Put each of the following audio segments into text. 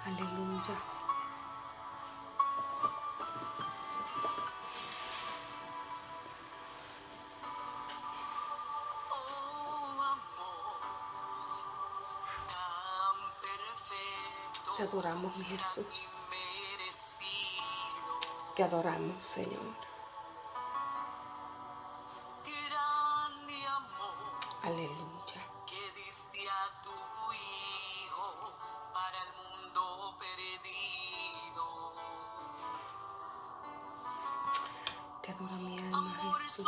Aleluya. Te adoramos, mi Jesús. Te adoramos, Señor. Aleluya. Te adoro, mi alma, Jesús.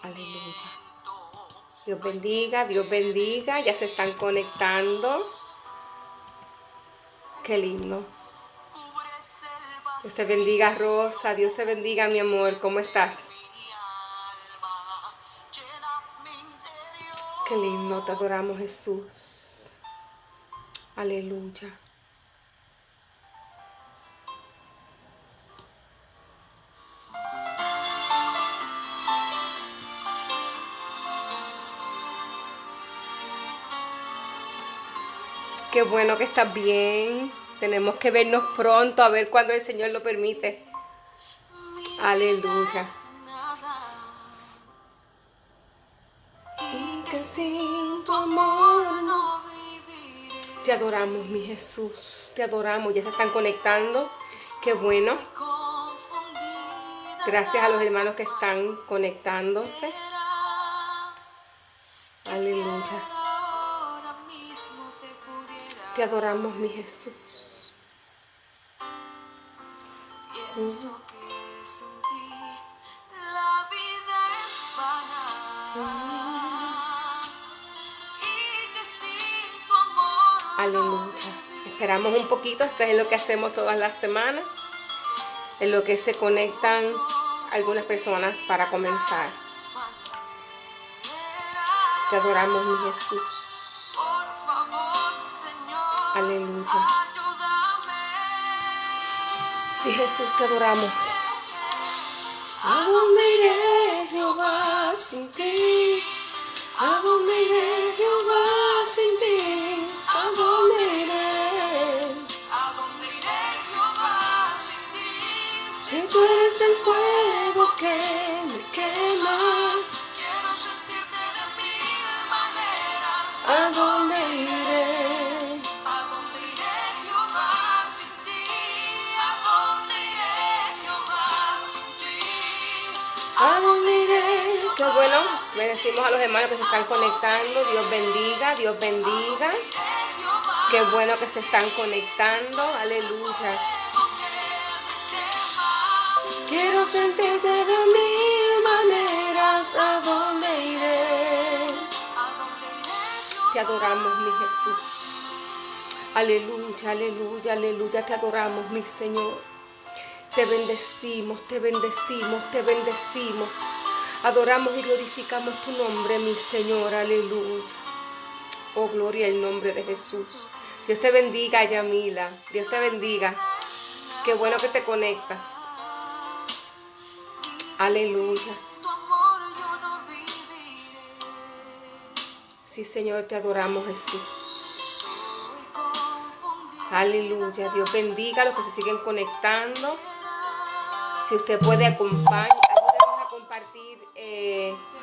Aleluya. Dios bendiga, Dios bendiga. Ya se están conectando. Qué lindo. Dios te bendiga, Rosa. Dios te bendiga, mi amor. ¿Cómo estás? Qué lindo. Te adoramos, Jesús. Aleluya. Qué bueno que estás bien. Tenemos que vernos pronto, a ver cuándo el Señor lo permite. Aleluya. Y que sin tu amor no viviré. Te adoramos, mi Jesús. Te adoramos. Ya se están conectando. Qué bueno. Gracias a los hermanos que están conectándose. Aleluya. Te adoramos, mi Jesús. Sí. Aleluya. Esperamos un poquito. Esto es lo que hacemos todas las semanas. En lo que se conectan algunas personas para comenzar. Te adoramos, mi Jesús. Aleluya. Sí, Jesús, te adoramos. ¿A dónde iré, Jehová, sin ti? ¿A dónde iré, Jehová, sin ti? ¿A dónde iré? ¿A dónde iré, Jehová, sin ti? Si tú eres el fuego que me quema, quiero sentirte de mil maneras. ¿A dónde iré? ¿A dónde iré? Qué bueno, bendecimos a los hermanos que se están conectando. Dios bendiga, Dios bendiga. Qué bueno que se están conectando. Aleluya. Quiero sentirte de mil maneras. ¿A dónde iré? Te adoramos, mi Jesús. Aleluya, aleluya, aleluya. Te adoramos, mi Señor. Te bendecimos, te bendecimos, te bendecimos. Adoramos y glorificamos tu nombre, mi Señor. Aleluya. Oh, gloria al nombre de Jesús. Dios te bendiga, Yamila. Dios te bendiga. Qué bueno que te conectas. Aleluya. Sí, Señor, te adoramos, Jesús. Aleluya. Dios bendiga a los que se siguen conectando. Si usted puede ayúdenos a compartir,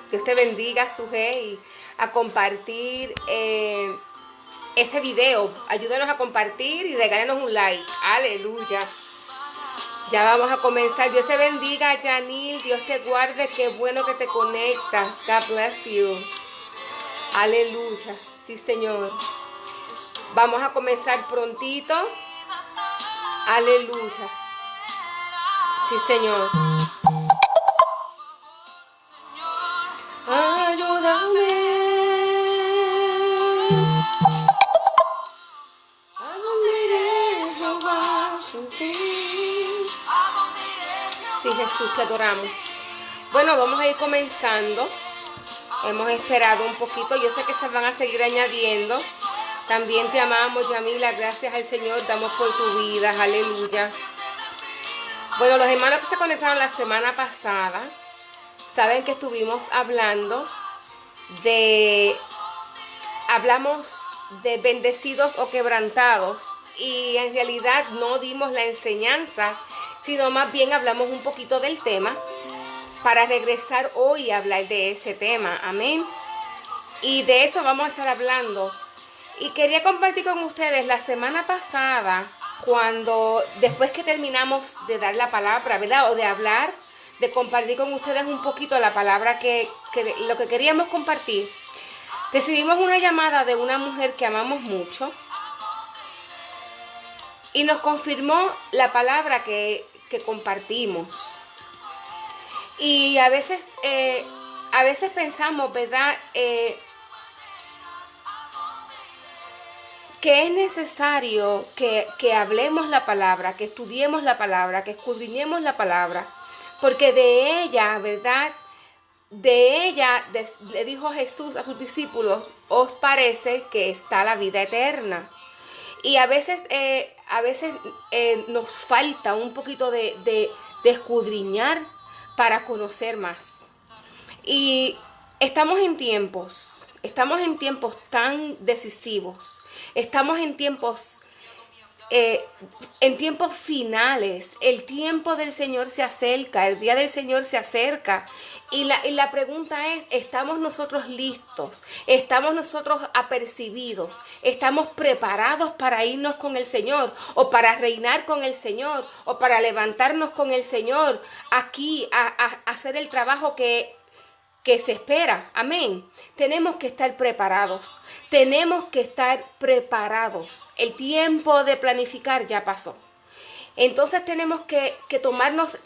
Dios te bendiga, Sujei, a compartir este video. Ayúdenos a compartir y regálenos un like. Aleluya. Ya vamos a comenzar. Dios te bendiga, Yanil. Dios te guarde. Qué bueno que te conectas. God bless you. Aleluya. Sí, Señor. Vamos a comenzar prontito. Aleluya. Sí, Señor. Ayúdame. ¿A dónde iré, Jehová, sin ti? Sí, Jesús, te adoramos. Bueno, vamos a ir comenzando. Hemos esperado un poquito. Yo sé que se van a seguir añadiendo. También te amamos, Yamila. Gracias al Señor. Damos por tu vida. Aleluya. Bueno, los hermanos que se conectaron la semana pasada saben que estuvimos hablando de bendecidos o quebrantados, y en realidad no dimos la enseñanza, sino más bien hablamos un poquito del tema para regresar hoy a hablar de ese tema. Amén. Y de eso vamos a estar hablando. Y quería compartir con ustedes la semana pasada, después que terminamos de dar la palabra, ¿verdad? O de hablar, de compartir con ustedes un poquito la palabra lo que queríamos compartir. Recibimos una llamada de una mujer que amamos mucho y nos confirmó la palabra que compartimos. Y a veces pensamos, ¿verdad?, que es necesario que hablemos la palabra, que estudiemos la palabra, que escudriñemos la palabra, porque de ella, ¿verdad?, le dijo Jesús a sus discípulos, os parece que está la vida eterna. Y a veces nos falta un poquito de escudriñar para conocer más. Y estamos en tiempos tan decisivos, estamos en tiempos finales. El tiempo del Señor se acerca, el día del Señor se acerca, y la pregunta es, ¿estamos nosotros listos? ¿Estamos nosotros apercibidos? ¿Estamos preparados para irnos con el Señor, o para reinar con el Señor, o para levantarnos con el Señor aquí a hacer el trabajo que se espera? Amén. Tenemos que estar preparados. El tiempo de planificar ya pasó. Entonces tenemos que tomarnos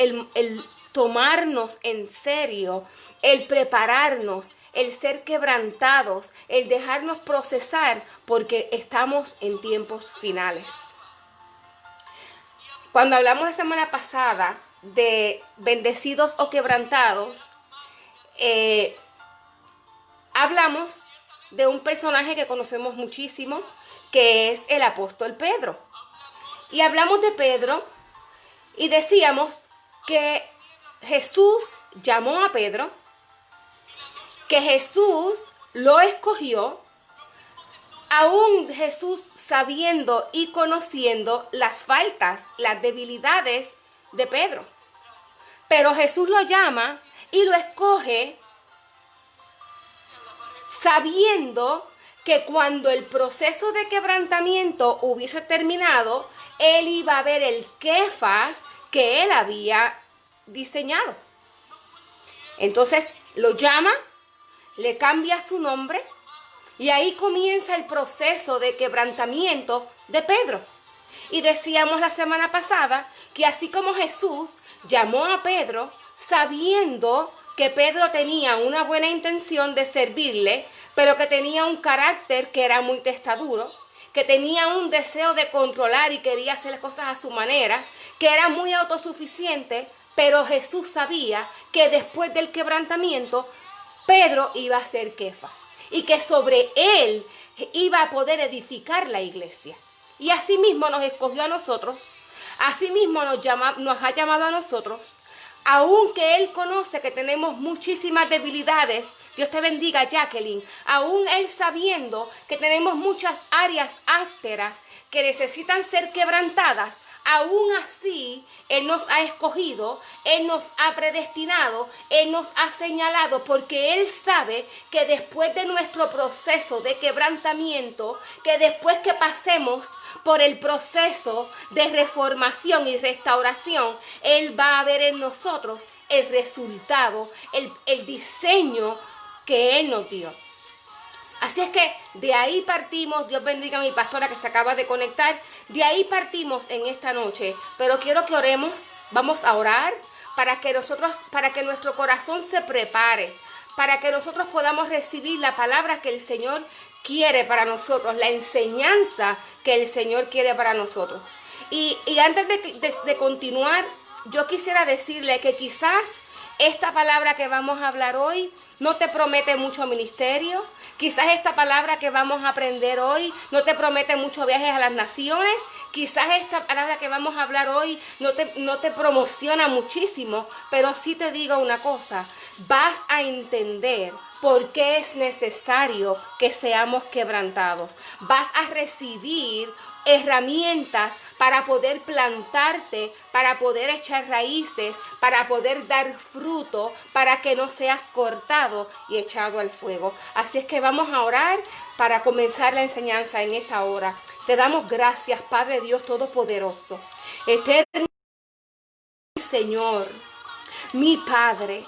tomarnos en serio, el prepararnos, el ser quebrantados, el dejarnos procesar, porque estamos en tiempos finales. Cuando hablamos la semana pasada de bendecidos o quebrantados, hablamos de un personaje que conocemos muchísimo, que es el apóstol Pedro. Y hablamos de Pedro y decíamos que Jesús llamó a Pedro, que Jesús lo escogió, aún Jesús sabiendo y conociendo las faltas, las debilidades de Pedro. Pero Jesús lo llama y lo escoge sabiendo que cuando el proceso de quebrantamiento hubiese terminado, él iba a ver el Kefas que él había diseñado. Entonces lo llama, le cambia su nombre, y ahí comienza el proceso de quebrantamiento de Pedro. Y decíamos la semana pasada que así como Jesús llamó a Pedro sabiendo que Pedro tenía una buena intención de servirle, pero que tenía un carácter que era muy testaduro, que tenía un deseo de controlar y quería hacer las cosas a su manera, que era muy autosuficiente, pero Jesús sabía que después del quebrantamiento Pedro iba a ser Kefas y que sobre él iba a poder edificar la iglesia. Y así mismo nos escogió a nosotros, así mismo nos ha llamado a nosotros, aunque Él conoce que tenemos muchísimas debilidades. Dios te bendiga, Jacqueline. Aún Él sabiendo que tenemos muchas áreas ásperas que necesitan ser quebrantadas, aún así Él nos ha escogido, Él nos ha predestinado, Él nos ha señalado, porque Él sabe que después de nuestro proceso de quebrantamiento, que después que pasemos por el proceso de reformación y restauración, Él va a ver en nosotros el resultado, el diseño que Él nos dio. Así es que de ahí partimos. Dios bendiga a mi pastora que se acaba de conectar. De ahí partimos en esta noche. Pero quiero que oremos. Vamos a orar para que nuestro corazón se prepare, para que nosotros podamos recibir la palabra que el Señor quiere para nosotros, la enseñanza que el Señor quiere para nosotros. Y antes de continuar, yo quisiera decirle que quizás esta palabra que vamos a hablar hoy no te promete mucho ministerio. Quizás esta palabra que vamos a aprender hoy no te promete muchos viajes a las naciones. Quizás esta palabra que vamos a hablar hoy no te promociona muchísimo, pero sí te digo una cosa, vas a entender por qué es necesario que seamos quebrantados. Vas a recibir herramientas para poder plantarte, para poder echar raíces, para poder dar fruto, para que no seas cortado y echado al fuego. Así es que vamos a orar para comenzar la enseñanza en esta hora. Te damos gracias, Padre Dios Todopoderoso, eterno Señor, mi Padre.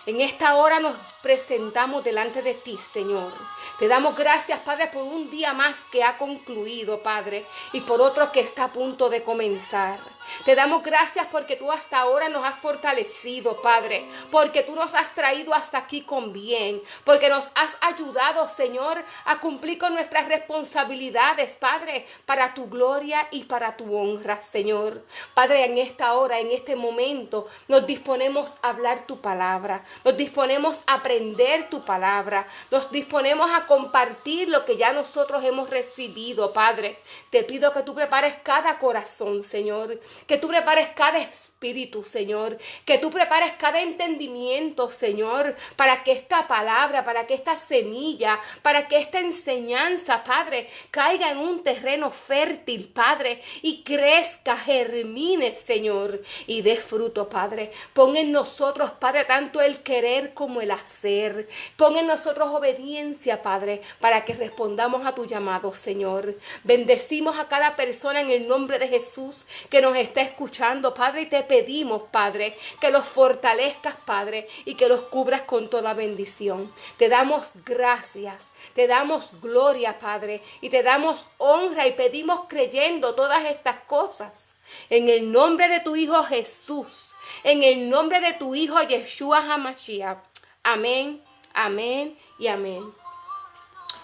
En esta hora nos presentamos delante de ti, Señor. Te damos gracias, Padre, por un día más que ha concluido, Padre, y por otro que está a punto de comenzar. Te damos gracias porque tú hasta ahora nos has fortalecido, Padre, porque tú nos has traído hasta aquí con bien, porque nos has ayudado, Señor, a cumplir con nuestras responsabilidades, Padre, para tu gloria y para tu honra, Señor. Padre, en esta hora, en este momento, nos disponemos a hablar tu palabra, nos disponemos a aprender tu palabra, nos disponemos a compartir lo que ya nosotros hemos recibido, Padre. Te pido que tú prepares cada corazón, Señor, que tú prepares cada espíritu, Señor, que tú prepares cada entendimiento, Señor, para que esta palabra, para que esta semilla, para que esta enseñanza, Padre, caiga en un terreno fértil, Padre, y crezca, germine, Señor, y dé fruto, Padre. Pon en nosotros, Padre, tanto el querer como el hacer. Pon en nosotros obediencia, Padre, para que respondamos a tu llamado, Señor. Bendecimos a cada persona en el nombre de Jesús que nos está escuchando, Padre, y te pedimos, Padre, que los fortalezcas, Padre, y que los cubras con toda bendición. Te damos gracias, te damos gloria, Padre, y te damos honra y pedimos creyendo todas estas cosas. En el nombre de tu Hijo Jesús, en el nombre de tu Hijo Yeshua HaMashiach. Amén, amén y amén.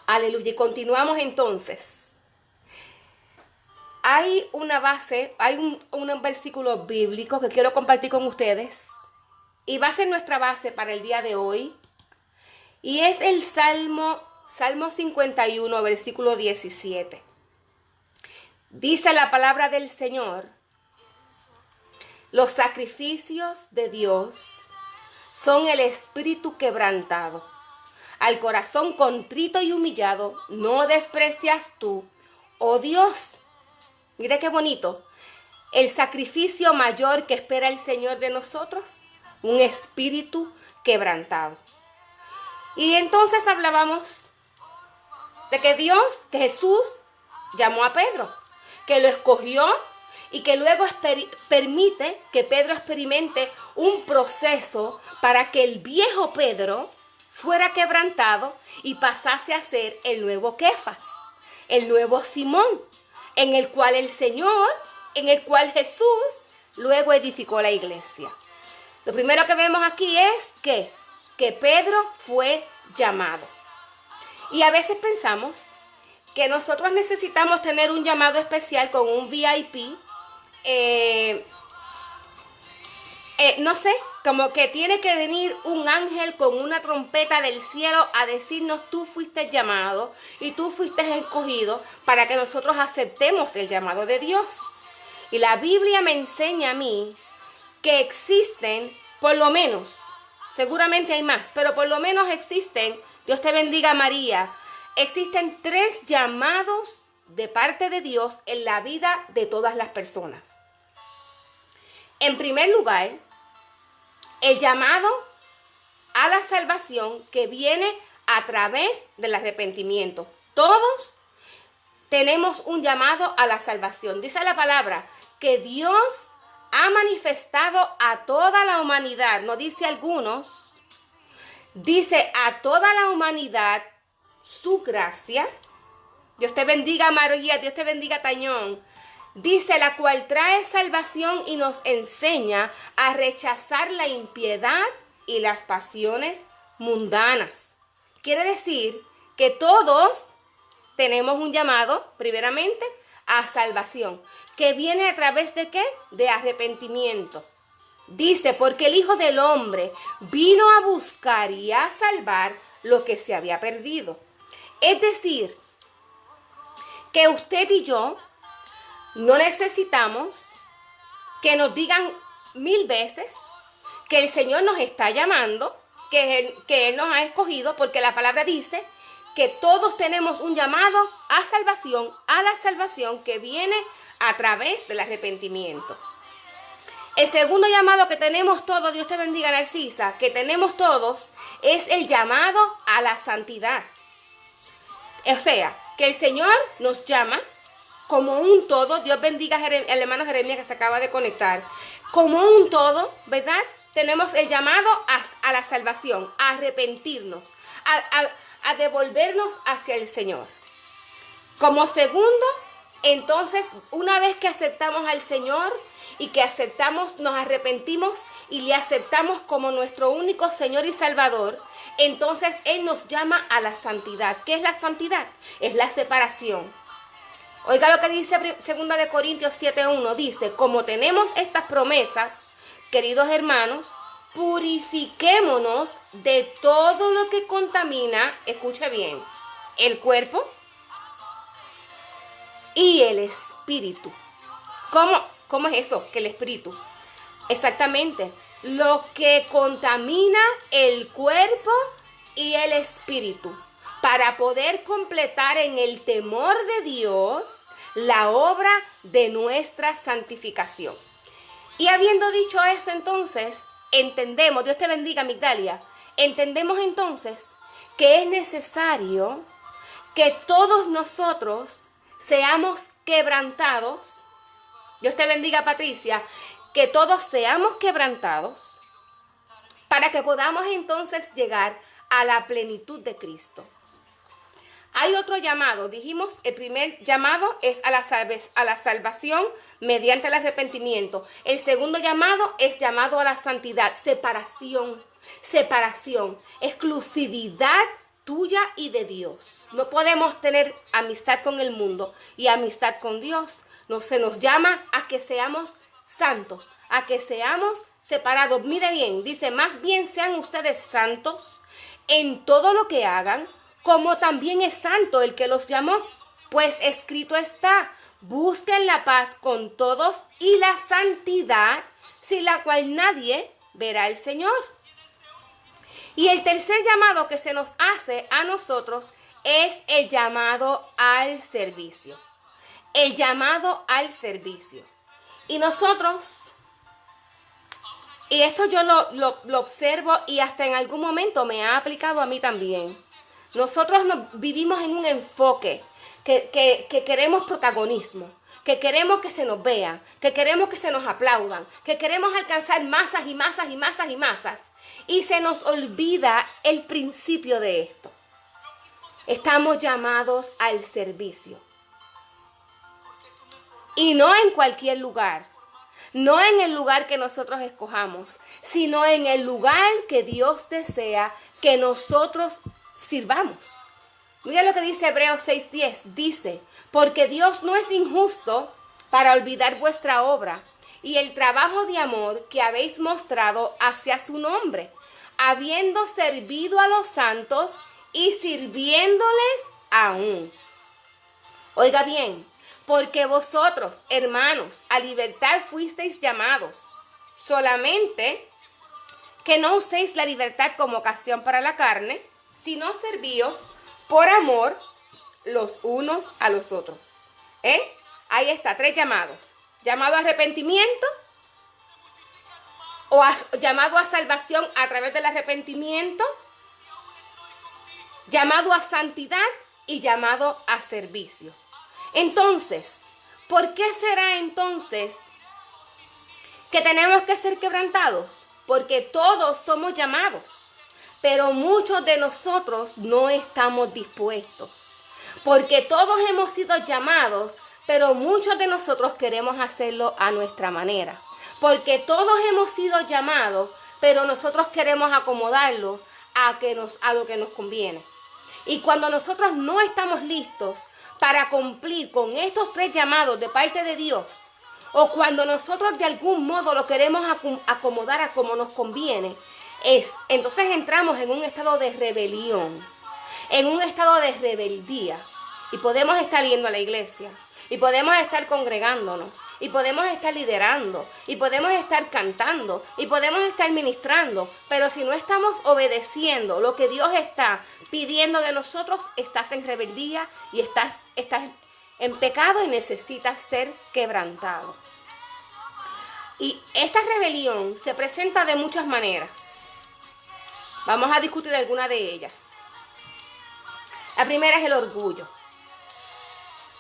Aleluya. Y continuamos entonces. Hay una base, hay un versículo bíblico que quiero compartir con ustedes. Y va a ser nuestra base para el día de hoy. Y es el Salmo 51, versículo 17. Dice la palabra del Señor: los sacrificios de Dios son el espíritu quebrantado. Al corazón contrito y humillado no desprecias tú, oh Dios. Mire qué bonito. El sacrificio mayor que espera el Señor de nosotros, un espíritu quebrantado. Y entonces hablábamos de que Jesús llamó a Pedro, que lo escogió y que luego permite que Pedro experimente un proceso para que el viejo Pedro fuera quebrantado y pasase a ser el nuevo Kefas, el nuevo Simón, en el cual Jesús luego edificó la iglesia. Lo primero que vemos aquí es que Pedro fue llamado. Y a veces pensamos que nosotros necesitamos tener un llamado especial con un VIP, no sé, como que tiene que venir un ángel con una trompeta del cielo a decirnos: tú fuiste llamado y tú fuiste escogido, para que nosotros aceptemos el llamado de Dios. Y la Biblia me enseña a mí que existen, por lo menos, seguramente hay más, pero por lo menos existen, Dios te bendiga María, existen 3 llamados de parte de Dios en la vida de todas las personas. En primer lugar, el llamado a la salvación que viene a través del arrepentimiento. Todos tenemos un llamado a la salvación. Dice la palabra que Dios ha manifestado a toda la humanidad, no dice algunos, dice a toda la humanidad su gracia. Dios te bendiga María, Dios te bendiga Tañón. Dice, la cual trae salvación y nos enseña a rechazar la impiedad y las pasiones mundanas. Quiere decir que todos tenemos un llamado, primeramente, a salvación, que viene a través de ¿qué? De arrepentimiento. Dice, porque el Hijo del Hombre vino a buscar y a salvar lo que se había perdido. Es decir, que usted y yo no necesitamos que nos digan 1000 veces que el Señor nos está llamando, que Él nos ha escogido, porque la palabra dice que todos tenemos un llamado a la salvación que viene a través del arrepentimiento. El segundo llamado que tenemos todos, Dios te bendiga, Narcisa, que tenemos todos, es el llamado a la santidad. O sea, que el Señor nos llama como un todo. Dios bendiga al hermano Jeremías que se acaba de conectar. Como un todo, ¿verdad? Tenemos el llamado a la salvación, a arrepentirnos, a devolvernos hacia el Señor. Como segundo, entonces, una vez que aceptamos al Señor y que nos arrepentimos y le aceptamos como nuestro único Señor y Salvador, entonces Él nos llama a la santidad. ¿Qué es la santidad? Es la separación. Oiga lo que dice 2 Corintios 7:1, dice, como tenemos estas promesas, queridos hermanos, purifiquémonos de todo lo que contamina, escuche bien, el cuerpo y el espíritu. ¿Cómo es eso? Que el espíritu. Exactamente. Lo que contamina el cuerpo y el espíritu, para poder completar en el temor de Dios la obra de nuestra santificación. Y habiendo dicho eso, entonces, entendemos, Dios te bendiga, Migdalia, entendemos entonces que es necesario que todos nosotros seamos quebrantados. Dios te bendiga, Patricia, que todos seamos quebrantados para que podamos entonces llegar a la plenitud de Cristo. Hay otro llamado, dijimos, el primer llamado es a la salvación mediante el arrepentimiento. El segundo llamado es llamado a la santidad, separación, exclusividad tuya y de Dios. No podemos tener amistad con el mundo y amistad con Dios. Se nos llama a que seamos santos, a que seamos separados. Mire bien, dice, más bien sean ustedes santos en todo lo que hagan, como también es santo el que los llamó. Pues escrito está, busquen la paz con todos y la santidad, sin la cual nadie verá al Señor. Y el tercer llamado que se nos hace a nosotros es el llamado al servicio. El llamado al servicio. Y nosotros, y esto yo lo observo y hasta en algún momento me ha aplicado a mí también. Nosotros vivimos en un enfoque que queremos protagonismo, que queremos que se nos vea, que queremos que se nos aplaudan, que queremos alcanzar masas y masas y masas y masas. Y se nos olvida el principio de esto. Estamos llamados al servicio. Y no en cualquier lugar, no en el lugar que nosotros escojamos, sino en el lugar que Dios desea que nosotros sirvamos. Mira lo que dice Hebreos 6:10, dice, porque Dios no es injusto para olvidar vuestra obra y el trabajo de amor que habéis mostrado hacia su nombre, habiendo servido a los santos y sirviéndoles aún. Oiga bien, porque vosotros, hermanos, a libertad fuisteis llamados, solamente que no uséis la libertad como ocasión para la carne, sino servíos por amor los unos a los otros. Ahí está, 3 llamados. Llamado a arrepentimiento, llamado a salvación a través del arrepentimiento, llamado a santidad y llamado a servicio. Entonces, ¿por qué será entonces que tenemos que ser quebrantados? Porque todos somos llamados, pero muchos de nosotros no estamos dispuestos. Porque todos hemos sido llamados, pero muchos de nosotros queremos hacerlo a nuestra manera. Porque todos hemos sido llamados, pero nosotros queremos acomodarlo a lo que nos conviene. Y cuando nosotros no estamos listos para cumplir con estos 3 llamados de parte de Dios, o cuando nosotros de algún modo lo queremos acomodar a como nos conviene, entonces entramos en un estado de rebelión, en un estado de rebeldía, y podemos estar yendo a la iglesia, y podemos estar congregándonos, y podemos estar liderando, y podemos estar cantando, y podemos estar ministrando, pero si no estamos obedeciendo lo que Dios está pidiendo de nosotros, estás en rebeldía y estás en pecado y necesitas ser quebrantado. Y esta rebelión se presenta de muchas maneras. Vamos a discutir alguna de ellas. La primera es el orgullo.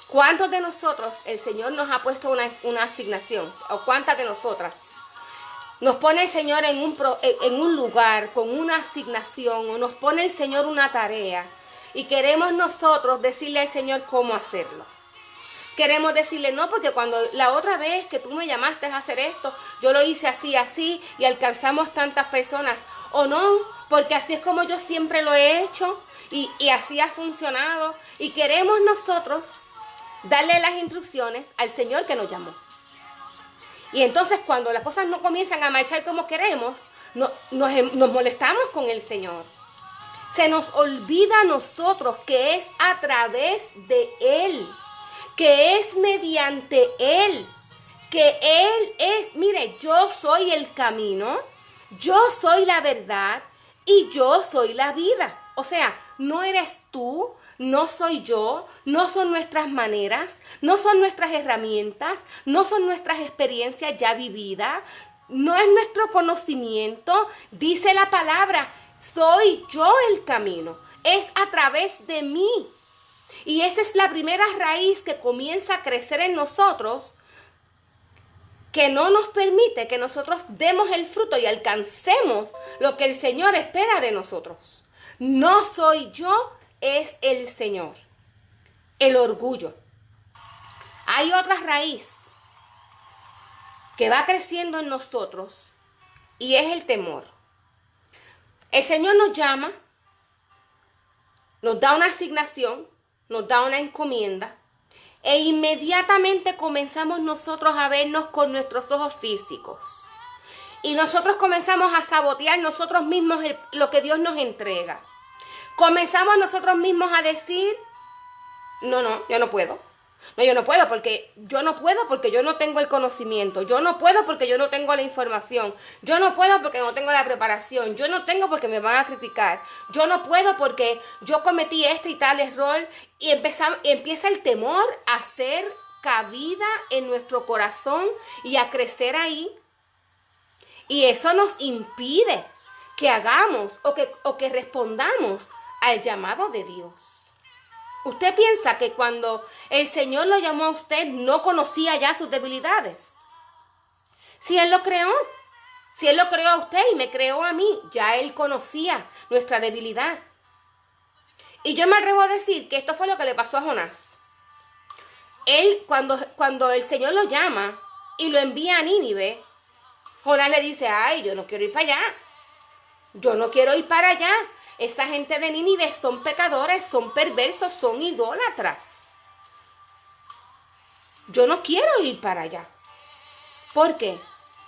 ¿Cuántos de nosotros el Señor nos ha puesto una asignación? ¿O cuántas de nosotras? Nos pone el Señor en un lugar con una asignación, o nos pone el Señor una tarea, y queremos nosotros decirle al Señor cómo hacerlo. Queremos decirle, no, porque cuando la otra vez que tú me llamaste a hacer esto, yo lo hice así, así, y alcanzamos tantas personas. O no, porque así es como yo siempre lo he hecho, y así ha funcionado. Y queremos nosotros darle las instrucciones al Señor que nos llamó. Y entonces cuando las cosas no comienzan a marchar como queremos, nos molestamos con el Señor. Se nos olvida a nosotros que es a través de Él, que es mediante Él, que Él es, mire, yo soy el camino, yo soy la verdad y yo soy la vida. O sea, no eres tú, no soy yo, no son nuestras maneras, no son nuestras herramientas, no son nuestras experiencias ya vividas, no es nuestro conocimiento. Dice la palabra, soy yo el camino, es a través de mí. Y esa es la primera raíz que comienza a crecer en nosotros, que no nos permite que nosotros demos el fruto y alcancemos lo que el Señor espera de nosotros. No soy yo, es el Señor. El orgullo. Hay otra raíz que va creciendo en nosotros y es el temor. El Señor nos llama, nos da una asignación, nos da una encomienda, e inmediatamente comenzamos nosotros a vernos con nuestros ojos físicos. Y nosotros comenzamos a sabotear nosotros mismos lo que Dios nos entrega. Comenzamos nosotros mismos a decir, no, yo no puedo. No, yo no puedo porque yo no tengo el conocimiento. Yo no puedo porque yo no tengo la información. Yo no puedo porque no tengo la preparación. Yo no tengo porque me van a criticar. Yo no puedo porque yo cometí este y tal error. Y empieza el temor a hacer cabida en nuestro corazón y a crecer ahí. Y eso nos impide que hagamos o que respondamos al llamado de Dios. ¿Usted piensa que cuando el Señor lo llamó a usted no conocía ya sus debilidades? Si Él lo creó, si Él lo creó a usted y me creó a mí, ya Él conocía nuestra debilidad. Y yo me atrevo a decir que esto fue lo que le pasó a Jonás. Él, cuando el Señor lo llama y lo envía a Nínive, Jonás le dice, ay, yo no quiero ir para allá. Yo no quiero ir para allá. Esa gente de Nínive son pecadores, son perversos, son idólatras. Yo no quiero ir para allá. ¿Por qué?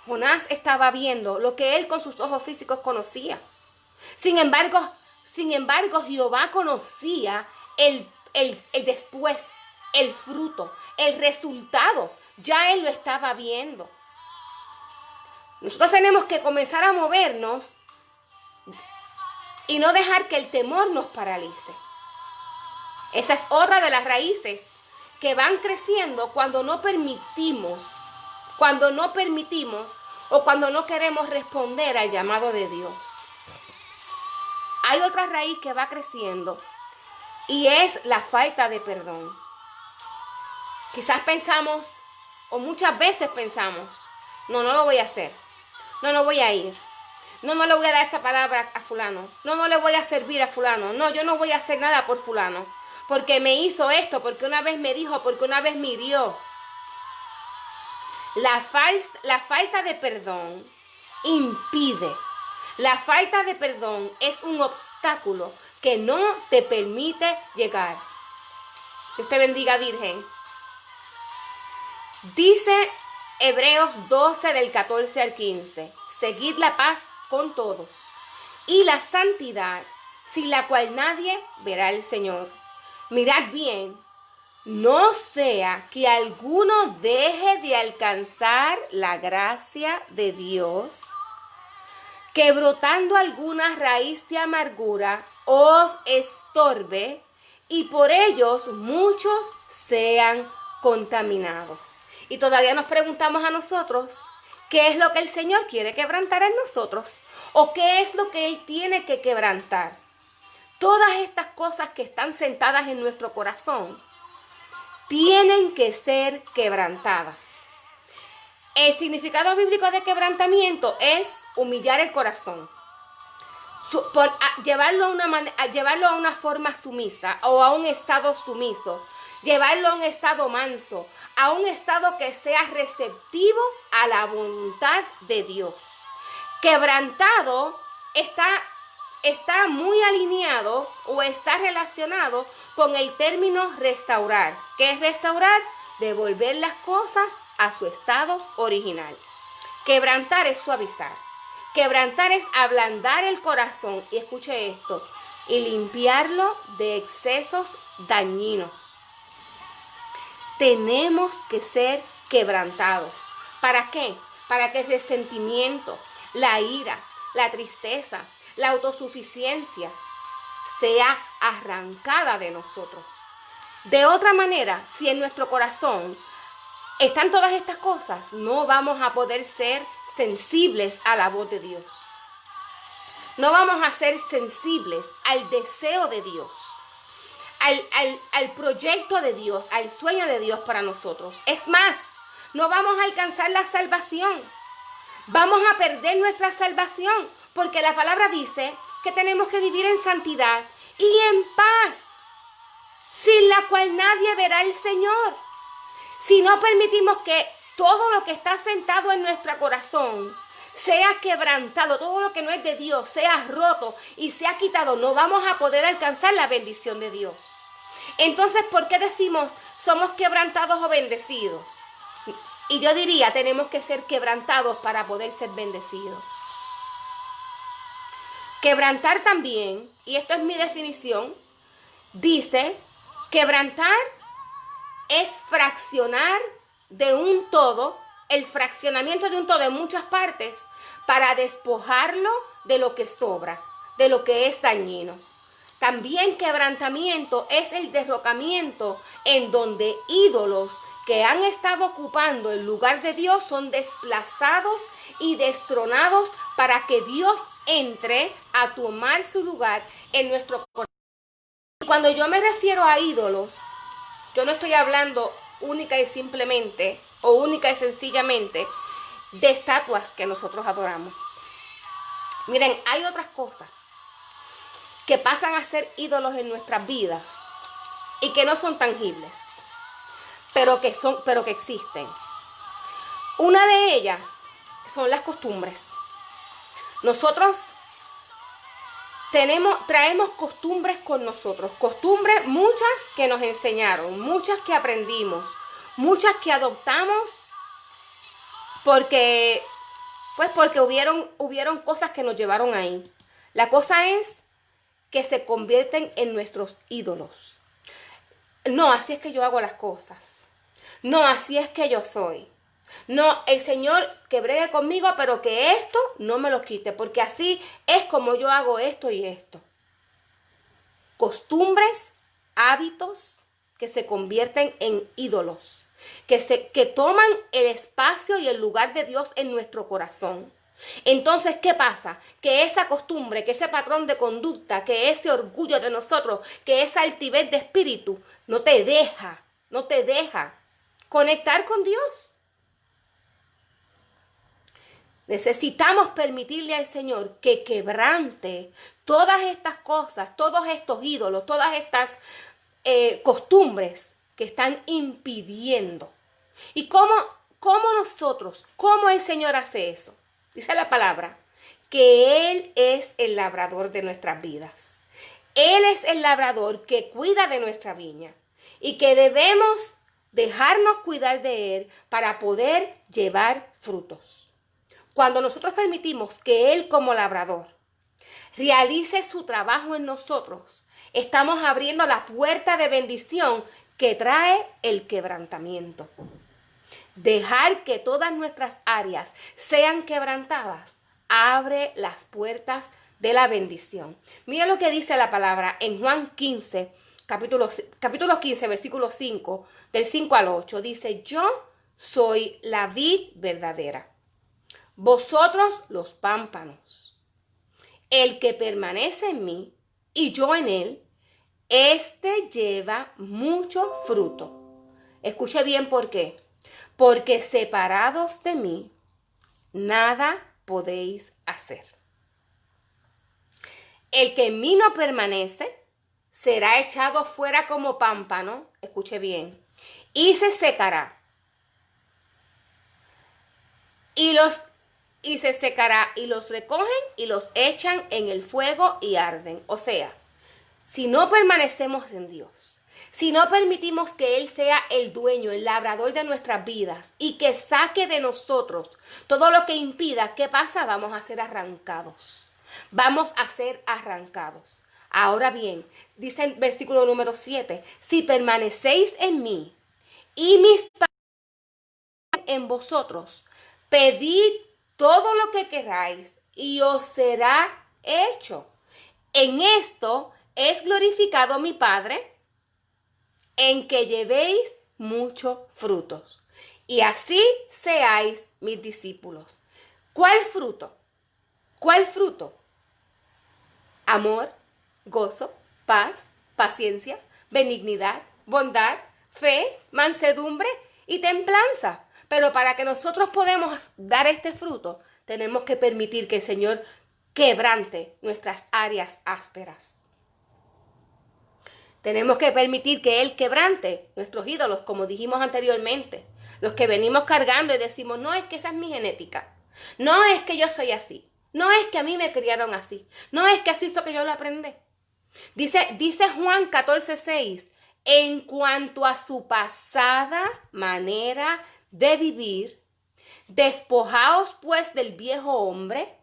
Jonás estaba viendo lo que él con sus ojos físicos conocía. Sin embargo, Jehová conocía el después, el fruto, el resultado. Ya él lo estaba viendo. Nosotros tenemos que comenzar a movernos y no dejar que el temor nos paralice. Esa es otra de las raíces que van creciendo cuando no permitimos o cuando no queremos responder al llamado de Dios. Hay otra raíz que va creciendo y es la falta de perdón. Quizás pensamos, o muchas veces pensamos, no lo voy a hacer, no voy a ir. No le voy a dar esta palabra a fulano. No le voy a servir a fulano. No, yo no voy a hacer nada por fulano. Porque me hizo esto, porque una vez me dijo, porque una vez me hirió. La falta de perdón impide. La falta de perdón es un obstáculo que no te permite llegar. Dios te bendiga, Virgen. Dice Hebreos 12 del 14 al 15. Seguid la paz con todos y la santidad, sin la cual nadie verá al Señor. Mirad bien, no sea que alguno deje de alcanzar la gracia de Dios, que brotando alguna raíz de amargura os estorbe y por ellos muchos sean contaminados. Y todavía nos preguntamos a nosotros, ¿qué es lo que el Señor quiere quebrantar en nosotros? ¿O qué es lo que Él tiene que quebrantar? Todas estas cosas que están sentadas en nuestro corazón tienen que ser quebrantadas. El significado bíblico de quebrantamiento es humillar el corazón, llevarlo a una forma sumisa o a un estado sumiso, llevarlo a un estado manso, a un estado que sea receptivo a la voluntad de Dios. Quebrantado está muy alineado o está relacionado con el término restaurar. ¿Qué es restaurar? Devolver las cosas a su estado original. Quebrantar es suavizar. Quebrantar es ablandar el corazón, y escuche esto, y limpiarlo de excesos dañinos. Tenemos que ser quebrantados. ¿Para qué? Para que el resentimiento, la ira, la tristeza, la autosuficiencia sea arrancada de nosotros. De otra manera, si en nuestro corazón están todas estas cosas, no vamos a poder ser sensibles a la voz de Dios. No vamos a ser sensibles al deseo de Dios, al proyecto de Dios, al sueño de Dios para nosotros. Es más, no vamos a alcanzar la salvación. Vamos a perder nuestra salvación, porque la palabra dice que tenemos que vivir en santidad y en paz, sin la cual nadie verá al Señor. Si no permitimos que todo lo que está sentado en nuestro corazón sea quebrantado, todo lo que no es de Dios sea roto y sea quitado, no vamos a poder alcanzar la bendición de Dios. Entonces, ¿por qué decimos somos quebrantados o bendecidos? Y yo diría, tenemos que ser quebrantados para poder ser bendecidos. Quebrantar también, y esto es mi definición, dice, quebrantar es fraccionar de un todo, el fraccionamiento de un todo en muchas partes, para despojarlo de lo que sobra, de lo que es dañino. También quebrantamiento es el derrocamiento en donde ídolos que han estado ocupando el lugar de Dios son desplazados y destronados para que Dios entre a tomar su lugar en nuestro corazón. Y cuando yo me refiero a ídolos, yo no estoy hablando única y simplemente o única y sencillamente de estatuas que nosotros adoramos. Miren, hay otras cosas que pasan a ser ídolos en nuestras vidas y que no son tangibles, pero que existen. Una de ellas son las costumbres. Nosotros traemos costumbres con nosotros, costumbres muchas que nos enseñaron, muchas que aprendimos, muchas que adoptamos porque hubieron cosas que nos llevaron ahí. La cosa es que se convierten en nuestros ídolos. No, así es que yo hago las cosas. No, así es que yo soy. No, el Señor que bregue conmigo, pero que esto no me lo quite, porque así es como yo hago esto y esto. Costumbres, hábitos que se convierten en ídolos, que toman el espacio y el lugar de Dios en nuestro corazón. Entonces, ¿qué pasa? Que esa costumbre, que ese patrón de conducta, que ese orgullo de nosotros, que esa altivez de espíritu, no te deja conectar con Dios. Necesitamos permitirle al Señor que quebrante todas estas cosas, todos estos ídolos, todas estas costumbres que están impidiendo. ¿Y cómo el Señor hace eso? Dice la palabra que Él es el labrador de nuestras vidas. Él es el labrador que cuida de nuestra viña y que debemos dejarnos cuidar de Él para poder llevar frutos. Cuando nosotros permitimos que Él como labrador realice su trabajo en nosotros, estamos abriendo la puerta de bendición que trae el quebrantamiento. Dejar que todas nuestras áreas sean quebrantadas abre las puertas de la bendición. Mira lo que dice la palabra en Juan 15, capítulo 15, versículo 5, del 5 al 8. Dice, yo soy la vid verdadera, vosotros los pámpanos. El que permanece en mí y yo en él, éste lleva mucho fruto. Escuche bien por qué. Porque separados de mí, nada podéis hacer. El que en mí no permanece, será echado fuera como pámpano, escuche bien, y se secará. Y se secará, y los recogen y los echan en el fuego y arden. O sea, si no permanecemos en Dios, si no permitimos que Él sea el dueño, el labrador de nuestras vidas y que saque de nosotros todo lo que impida, ¿qué pasa? Vamos a ser arrancados. Vamos a ser arrancados. Ahora bien, dice el versículo número 7, si permanecéis en mí y mis palabras en vosotros, pedid todo lo que queráis y os será hecho. En esto es glorificado mi Padre, en que llevéis muchos frutos, y así seáis mis discípulos. ¿Cuál fruto? ¿Cuál fruto? Amor, gozo, paz, paciencia, benignidad, bondad, fe, mansedumbre y templanza. Pero para que nosotros podamos dar este fruto, tenemos que permitir que el Señor quebrante nuestras áreas ásperas. Tenemos que permitir que Él quebrante nuestros ídolos, como dijimos anteriormente. Los que venimos cargando y decimos, no es que esa es mi genética. No es que yo soy así. No es que a mí me criaron así. No es que así fue que yo lo aprendí. Dice Juan 14:6, en cuanto a su pasada manera de vivir, despojaos pues del viejo hombre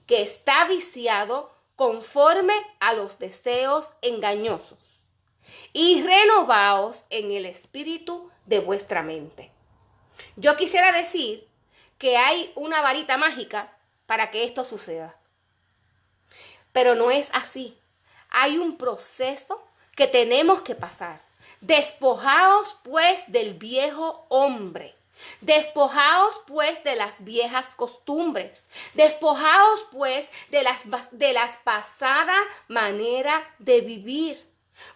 que está viciado conforme a los deseos engañosos, y renovaos en el espíritu de vuestra mente. Yo quisiera decir que hay una varita mágica para que esto suceda, pero no es así. Hay un proceso que tenemos que pasar. Despojaos pues del viejo hombre. Despojaos pues de las viejas costumbres. Despojaos pues de las pasadas maneras de vivir.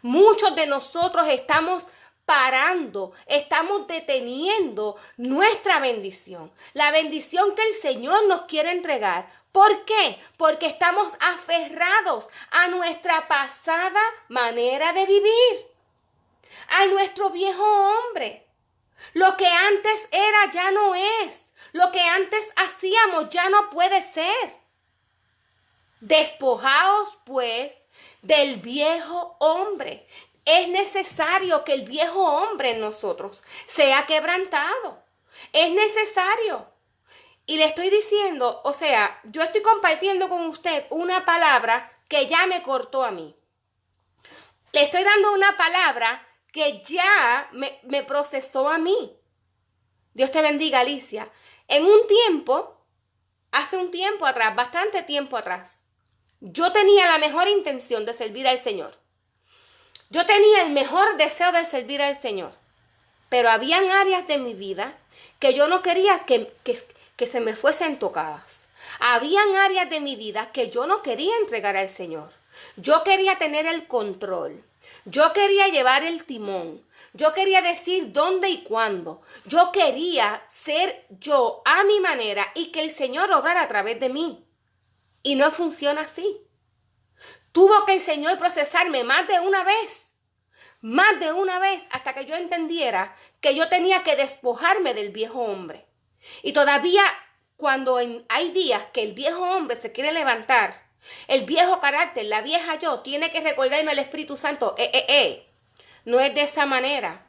Muchos de nosotros estamos parando, estamos deteniendo nuestra bendición, la bendición que el Señor nos quiere entregar. ¿Por qué? Porque estamos aferrados a nuestra pasada manera de vivir, a nuestro viejo hombre. Lo que antes era ya no es, lo que antes hacíamos ya no puede ser. Despojaos pues del viejo hombre. Es necesario que el viejo hombre en nosotros sea quebrantado. Es necesario. Y le estoy diciendo, o sea, yo estoy compartiendo con usted una palabra que ya me cortó a mí. Le estoy dando una palabra que ya me procesó a mí. Dios te bendiga, Alicia. En un tiempo, hace un tiempo atrás, bastante tiempo atrás, yo tenía la mejor intención de servir al Señor. Yo tenía el mejor deseo de servir al Señor, pero habían áreas de mi vida que yo no quería que se me fuesen tocadas. Habían áreas de mi vida que yo no quería entregar al Señor. Yo quería tener el control. Yo quería llevar el timón. Yo quería decir dónde y cuándo. Yo quería ser yo a mi manera y que el Señor obrara a través de mí. Y no funciona así. Tuvo que el Señor procesarme más de una vez, hasta que yo entendiera que yo tenía que despojarme del viejo hombre. Y todavía cuando hay días que el viejo hombre se quiere levantar, el viejo carácter, la vieja yo, tiene que recordarme al Espíritu Santo, no es de esa manera.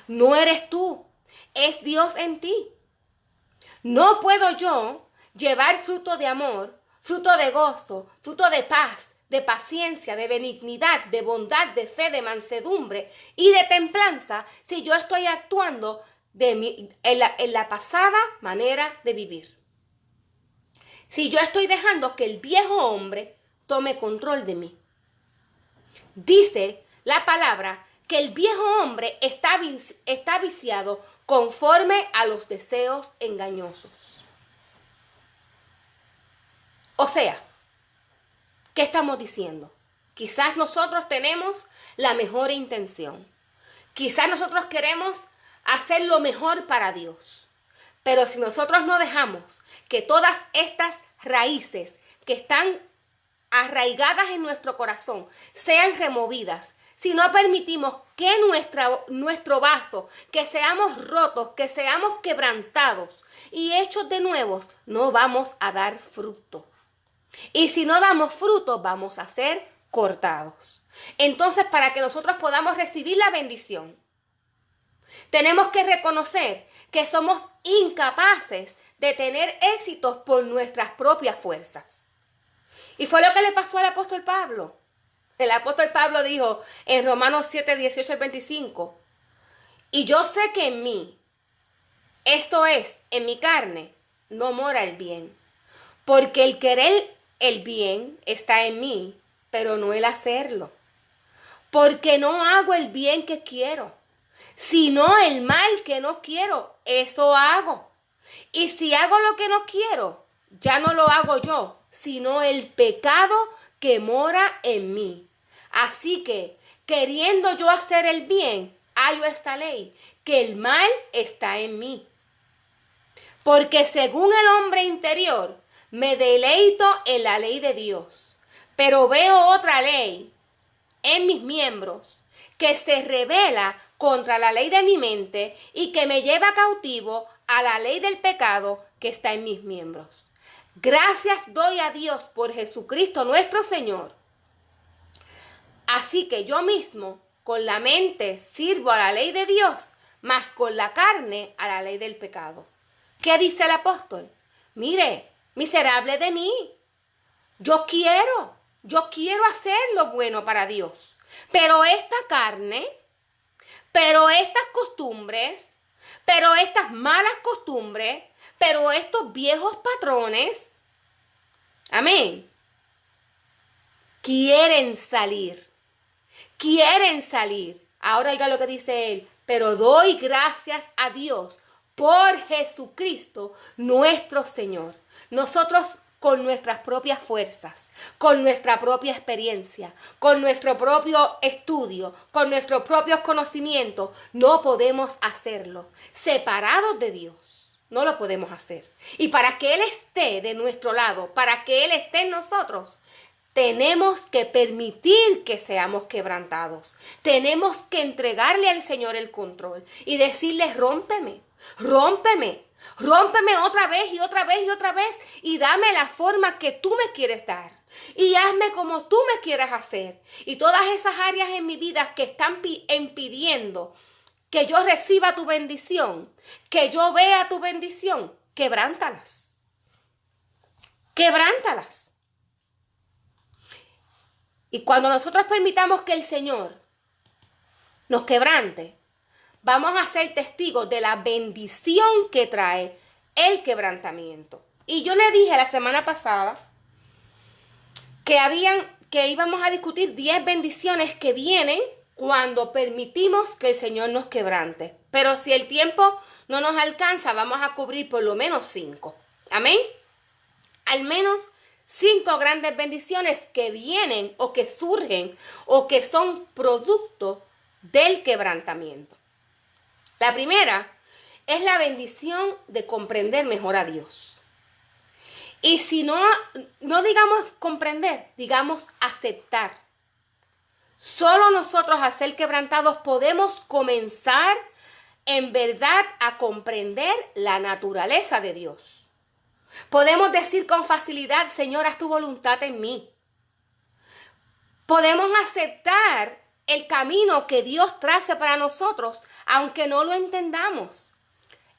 No eres tú, es Dios en ti. No puedo yo llevar fruto de amor, fruto de gozo, fruto de paz, de paciencia, de benignidad, de bondad, de fe, de mansedumbre y de templanza si yo estoy actuando en la pasada manera de vivir. Si yo estoy dejando que el viejo hombre tome control de mí. Dice la palabra que el viejo hombre está viciado conforme a los deseos engañosos. O sea, ¿qué estamos diciendo? Quizás nosotros tenemos la mejor intención. Quizás nosotros queremos hacer lo mejor para Dios. Pero si nosotros no dejamos que todas estas raíces que están arraigadas en nuestro corazón sean removidas, si no permitimos que nuestro vaso, que seamos rotos, que seamos quebrantados y hechos de nuevos, no vamos a dar fruto. Y si no damos fruto, vamos a ser cortados. Entonces, para que nosotros podamos recibir la bendición, tenemos que reconocer que somos incapaces de tener éxitos por nuestras propias fuerzas. Y fue lo que le pasó al apóstol Pablo. El apóstol Pablo dijo en Romanos 7, 18 al 25, y yo sé que en mí, esto es, en mi carne, no mora el bien, porque el querer el bien está en mí, pero no el hacerlo. Porque no hago el bien que quiero, sino el mal que no quiero, eso hago. Y si hago lo que no quiero, ya no lo hago yo, sino el pecado que mora en mí. Así que, queriendo yo hacer el bien, hallo esta ley, que el mal está en mí. Porque según el hombre interior, me deleito en la ley de Dios, pero veo otra ley en mis miembros que se rebela contra la ley de mi mente y que me lleva cautivo a la ley del pecado que está en mis miembros. Gracias doy a Dios por Jesucristo nuestro Señor. Así que yo mismo con la mente sirvo a la ley de Dios, mas con la carne a la ley del pecado. ¿Qué dice el apóstol? Mire, miserable de mí. Yo quiero hacer lo bueno para Dios. Pero esta carne, pero estas costumbres, pero estas malas costumbres, pero estos viejos patrones, amén, quieren salir. Ahora oiga lo que dice él, pero doy gracias a Dios por Jesucristo nuestro Señor. Nosotros con nuestras propias fuerzas, con nuestra propia experiencia, con nuestro propio estudio, con nuestros propios conocimientos, no podemos hacerlo. Separados de Dios, no lo podemos hacer. Y para que Él esté de nuestro lado, para que Él esté en nosotros, tenemos que permitir que seamos quebrantados. Tenemos que entregarle al Señor el control y decirle, rómpeme otra vez y otra vez y otra vez y dame la forma que tú me quieres dar y hazme como tú me quieras hacer. Y todas esas áreas en mi vida que están impidiendo que yo reciba tu bendición, que yo vea tu bendición, quebrántalas. Y cuando nosotros permitamos que el Señor nos quebrante, vamos a ser testigos de la bendición que trae el quebrantamiento. Y yo le dije la semana pasada que íbamos a discutir 10 bendiciones que vienen cuando permitimos que el Señor nos quebrante. Pero si el tiempo no nos alcanza, vamos a cubrir por lo menos 5. Amén. Al menos 5 grandes bendiciones que vienen o que surgen o que son producto del quebrantamiento. La primera es la bendición de comprender mejor a Dios. Y si no digamos comprender, digamos aceptar. Solo nosotros al ser quebrantados podemos comenzar en verdad a comprender la naturaleza de Dios. Podemos decir con facilidad, Señor, haz tu voluntad en mí. Podemos aceptar el camino que Dios trace para nosotros, aunque no lo entendamos.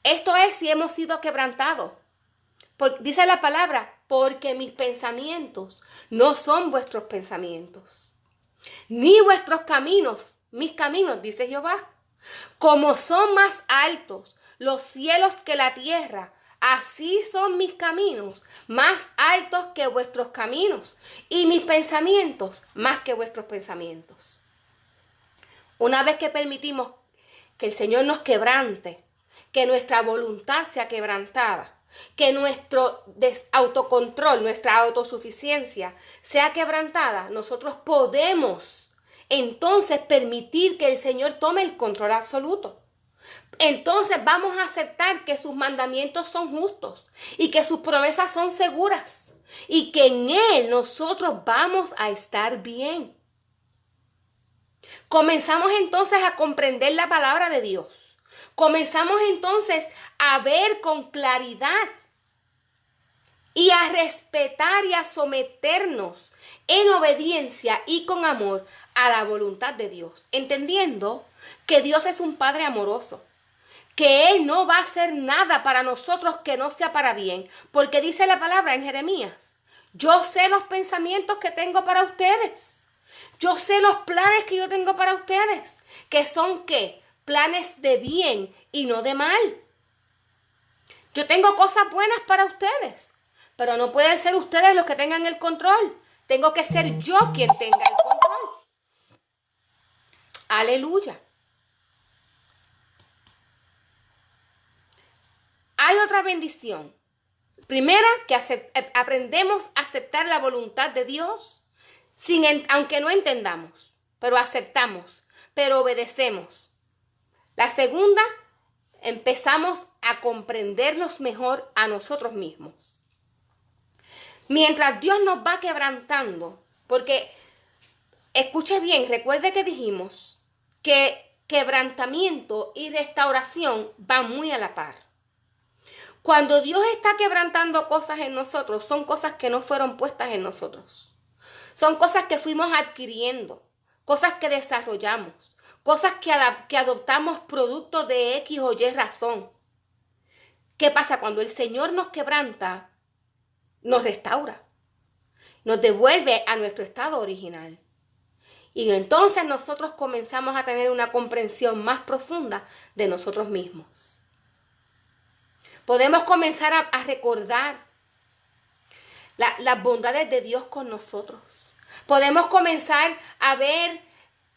Esto es si hemos sido quebrantados. Dice la palabra, porque mis pensamientos no son vuestros pensamientos, ni vuestros caminos, mis caminos, dice Jehová. Como son más altos los cielos que la tierra, así son mis caminos, más altos que vuestros caminos, y mis pensamientos más que vuestros pensamientos. Una vez que permitimos que el Señor nos quebrante, que nuestra voluntad sea quebrantada, que nuestro autocontrol, nuestra autosuficiencia sea quebrantada, nosotros podemos entonces permitir que el Señor tome el control absoluto. Entonces vamos a aceptar que sus mandamientos son justos y que sus promesas son seguras y que en Él nosotros vamos a estar bien. Comenzamos entonces a comprender la palabra de Dios. Comenzamos entonces a ver con claridad y a respetar y a someternos en obediencia y con amor a la voluntad de Dios, entendiendo que Dios es un Padre amoroso, que Él no va a hacer nada para nosotros que no sea para bien, porque dice la palabra en Jeremías, yo sé los pensamientos que tengo para ustedes, yo sé los planes que yo tengo para ustedes, que son ¿qué? Planes de bien y no de mal. Yo tengo cosas buenas para ustedes, pero no pueden ser ustedes los que tengan el control. Tengo que ser yo quien tenga el control. Aleluya. Hay otra bendición. Primera, que aprendemos a aceptar la voluntad de Dios, aunque no entendamos, pero aceptamos, pero obedecemos. La segunda, empezamos a comprendernos mejor a nosotros mismos. Mientras Dios nos va quebrantando, porque, escuche bien, recuerde que dijimos que quebrantamiento y restauración van muy a la par. Cuando Dios está quebrantando cosas en nosotros, son cosas que no fueron puestas en nosotros. Son cosas que fuimos adquiriendo, cosas que desarrollamos, cosas que adoptamos producto de X o Y razón. ¿Qué pasa? Cuando el Señor nos quebranta, nos restaura, nos devuelve a nuestro estado original. Y entonces nosotros comenzamos a tener una comprensión más profunda de nosotros mismos. Podemos comenzar a recordar las bondades de Dios con nosotros. Podemos comenzar a ver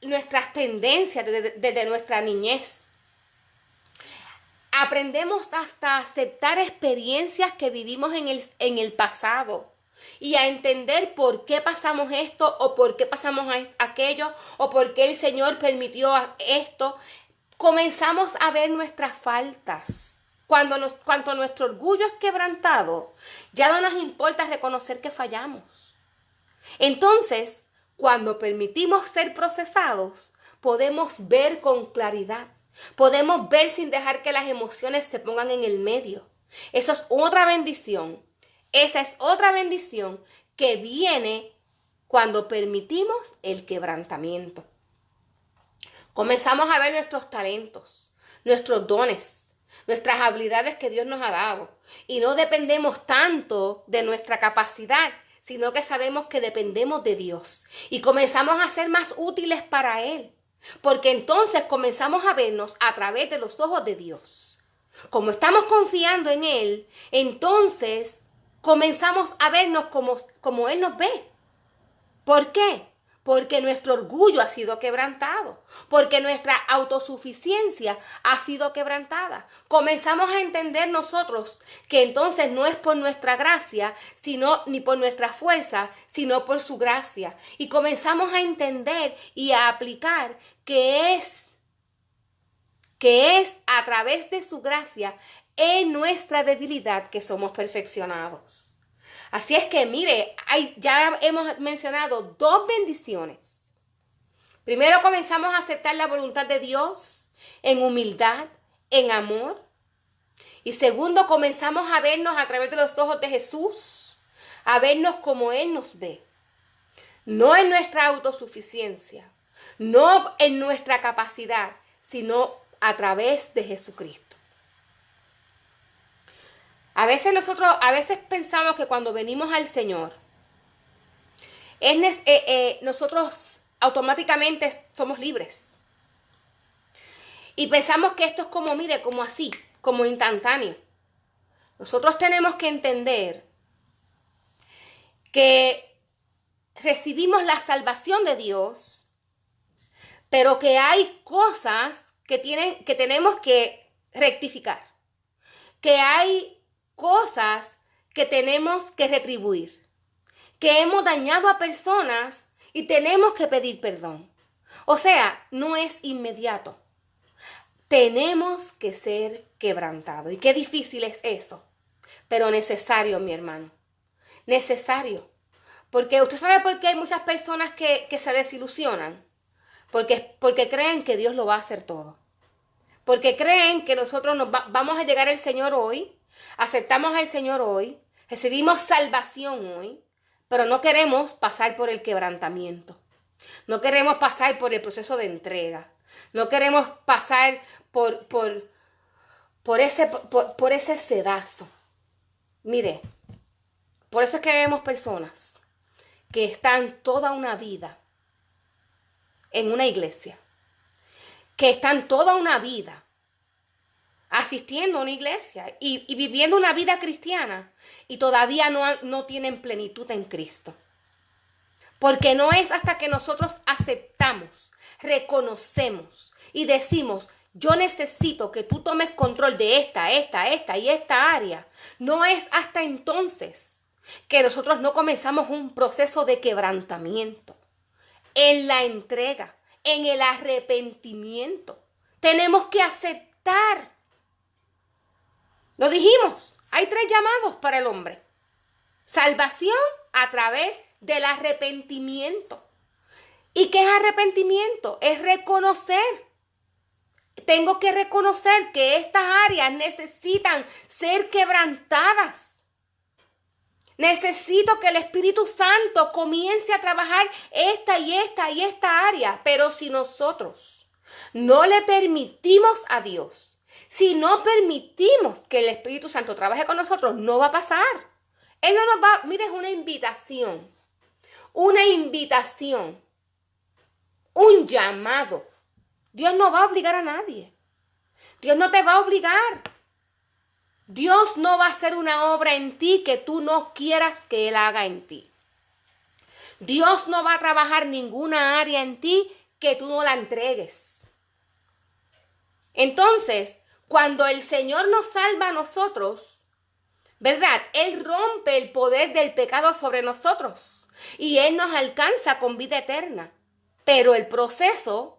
nuestras tendencias desde nuestra niñez. Aprendemos hasta a aceptar experiencias que vivimos en el pasado y a entender por qué pasamos esto o por qué pasamos aquello o por qué el Señor permitió esto. Comenzamos a ver nuestras faltas. Cuando nuestro orgullo es quebrantado, ya no nos importa reconocer que fallamos. Entonces, cuando permitimos ser procesados, podemos ver con claridad. Podemos ver sin dejar que las emociones se pongan en el medio. Eso es otra bendición. Esa es otra bendición que viene cuando permitimos el quebrantamiento. Comenzamos a ver nuestros talentos, nuestros dones, nuestras habilidades que Dios nos ha dado. Y no dependemos tanto de nuestra capacidad, sino que sabemos que dependemos de Dios. Y comenzamos a ser más útiles para Él. Porque entonces comenzamos a vernos a través de los ojos de Dios. Como estamos confiando en Él, entonces comenzamos a vernos como Él nos ve. ¿Por qué? Porque nuestro orgullo ha sido quebrantado, porque nuestra autosuficiencia ha sido quebrantada. Comenzamos a entender nosotros que entonces no es por nuestra gracia, ni por nuestra fuerza, sino por su gracia. Y comenzamos a entender y a aplicar que es a través de su gracia en nuestra debilidad que somos perfeccionados. Así es que, mire, ya hemos mencionado dos bendiciones. Primero comenzamos a aceptar la voluntad de Dios en humildad, en amor. Y segundo, comenzamos a vernos a través de los ojos de Jesús, a vernos como Él nos ve. No en nuestra autosuficiencia, no en nuestra capacidad, sino a través de Jesucristo. A veces pensamos que cuando venimos al Señor, nosotros automáticamente somos libres. Y pensamos que esto es como, mire, como así, como instantáneo. Nosotros tenemos que entender que recibimos la salvación de Dios, pero que hay cosas que tenemos que rectificar, que hay cosas que tenemos que retribuir, que hemos dañado a personas y tenemos que pedir perdón. O sea, no es inmediato. Tenemos que ser quebrantados. Y qué difícil es eso, pero necesario, mi hermano. Necesario. Porque usted sabe por qué hay muchas personas que se desilusionan. Porque creen que Dios lo va a hacer todo. Porque creen que nosotros vamos a llegar al Señor hoy, aceptamos al Señor hoy, recibimos salvación hoy, pero no queremos pasar por el quebrantamiento. No queremos pasar por el proceso de entrega. No queremos pasar por ese sedazo. Mire, por eso es que vemos personas que están toda una vida en una iglesia, que están toda una vida asistiendo a una iglesia y viviendo una vida cristiana y todavía no tienen plenitud en Cristo. Porque no es hasta que nosotros aceptamos, reconocemos y decimos, yo necesito que tú tomes control de esta y esta área. No es hasta entonces que nosotros no comenzamos un proceso de quebrantamiento, en la entrega, en el arrepentimiento. Tenemos que aceptar. Lo dijimos, hay 3 llamados para el hombre. Salvación a través del arrepentimiento. ¿Y qué es arrepentimiento? Es reconocer. Tengo que reconocer que estas áreas necesitan ser quebrantadas. Necesito que el Espíritu Santo comience a trabajar esta área. Pero si nosotros no le permitimos a Dios, si no permitimos que el Espíritu Santo trabaje con nosotros, no va a pasar. Él no nos va, mire, es una invitación, un llamado. Dios no va a obligar a nadie. Dios no te va a obligar. Dios no va a hacer una obra en ti que tú no quieras que Él haga en ti. Dios no va a trabajar ninguna área en ti que tú no la entregues. Entonces, cuando el Señor nos salva a nosotros, ¿verdad? Él rompe el poder del pecado sobre nosotros y Él nos alcanza con vida eterna. Pero el proceso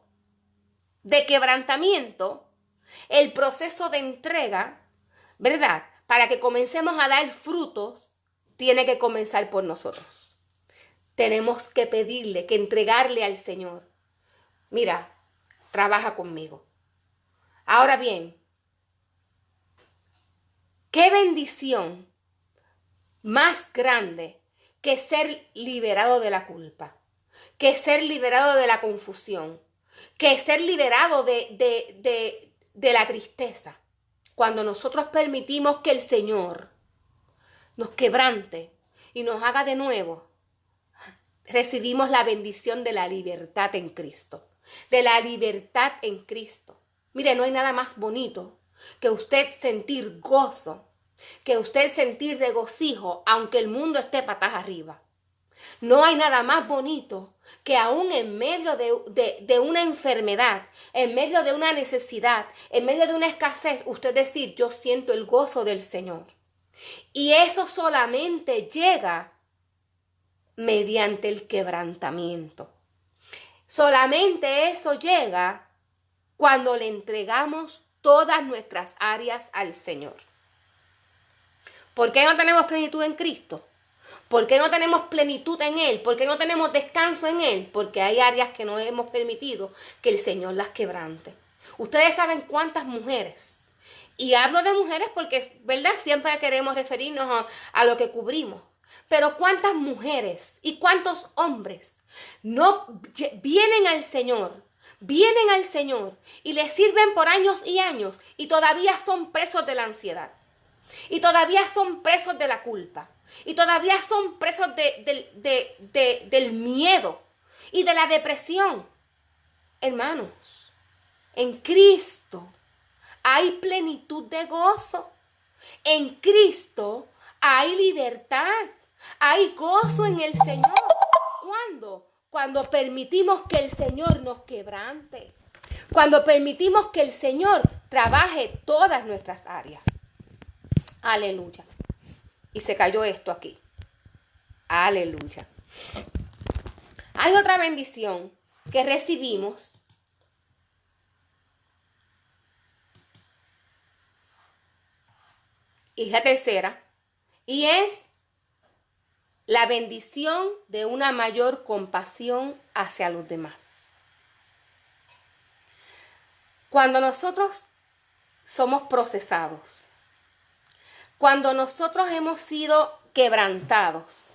de quebrantamiento, el proceso de entrega, ¿verdad? Para que comencemos a dar frutos, tiene que comenzar por nosotros. Tenemos que pedirle, que entregarle al Señor. Mira, trabaja conmigo. Ahora bien, qué bendición más grande que ser liberado de la culpa, que ser liberado de la confusión, que ser liberado de la tristeza. Cuando nosotros permitimos que el Señor nos quebrante y nos haga de nuevo, recibimos la bendición de la libertad en Cristo, de la libertad en Cristo. Mire, no hay nada más bonito que usted sentir gozo, que usted sentir regocijo, aunque el mundo esté patas arriba. No hay nada más bonito que aún en medio de una enfermedad, en medio de una necesidad, en medio de una escasez, usted decir, yo siento el gozo del Señor. Y eso solamente llega mediante el quebrantamiento. Solamente eso llega cuando le entregamos todas nuestras áreas al Señor. ¿Por qué no tenemos plenitud en Cristo? ¿Por qué no tenemos plenitud en Él? ¿Por qué no tenemos descanso en Él? Porque hay áreas que no hemos permitido que el Señor las quebrante. Ustedes saben cuántas mujeres, y hablo de mujeres porque, ¿verdad? Siempre queremos referirnos a lo que cubrimos. Pero ¿cuántas mujeres y cuántos hombres no vienen al Señor y le sirven por años y años y todavía son presos de la ansiedad? Y todavía son presos de la culpa. Y todavía son presos del miedo y de la depresión. Hermanos, en Cristo hay plenitud de gozo. En Cristo hay libertad. Hay gozo en el Señor. ¿Cuándo? Cuando permitimos que el Señor nos quebrante. Cuando permitimos que el Señor trabaje todas nuestras áreas. Aleluya. Y se cayó esto aquí. Aleluya. Hay otra bendición que recibimos. Y la tercera. Y es la bendición de una mayor compasión hacia los demás. Cuando nosotros somos procesados, cuando nosotros hemos sido quebrantados,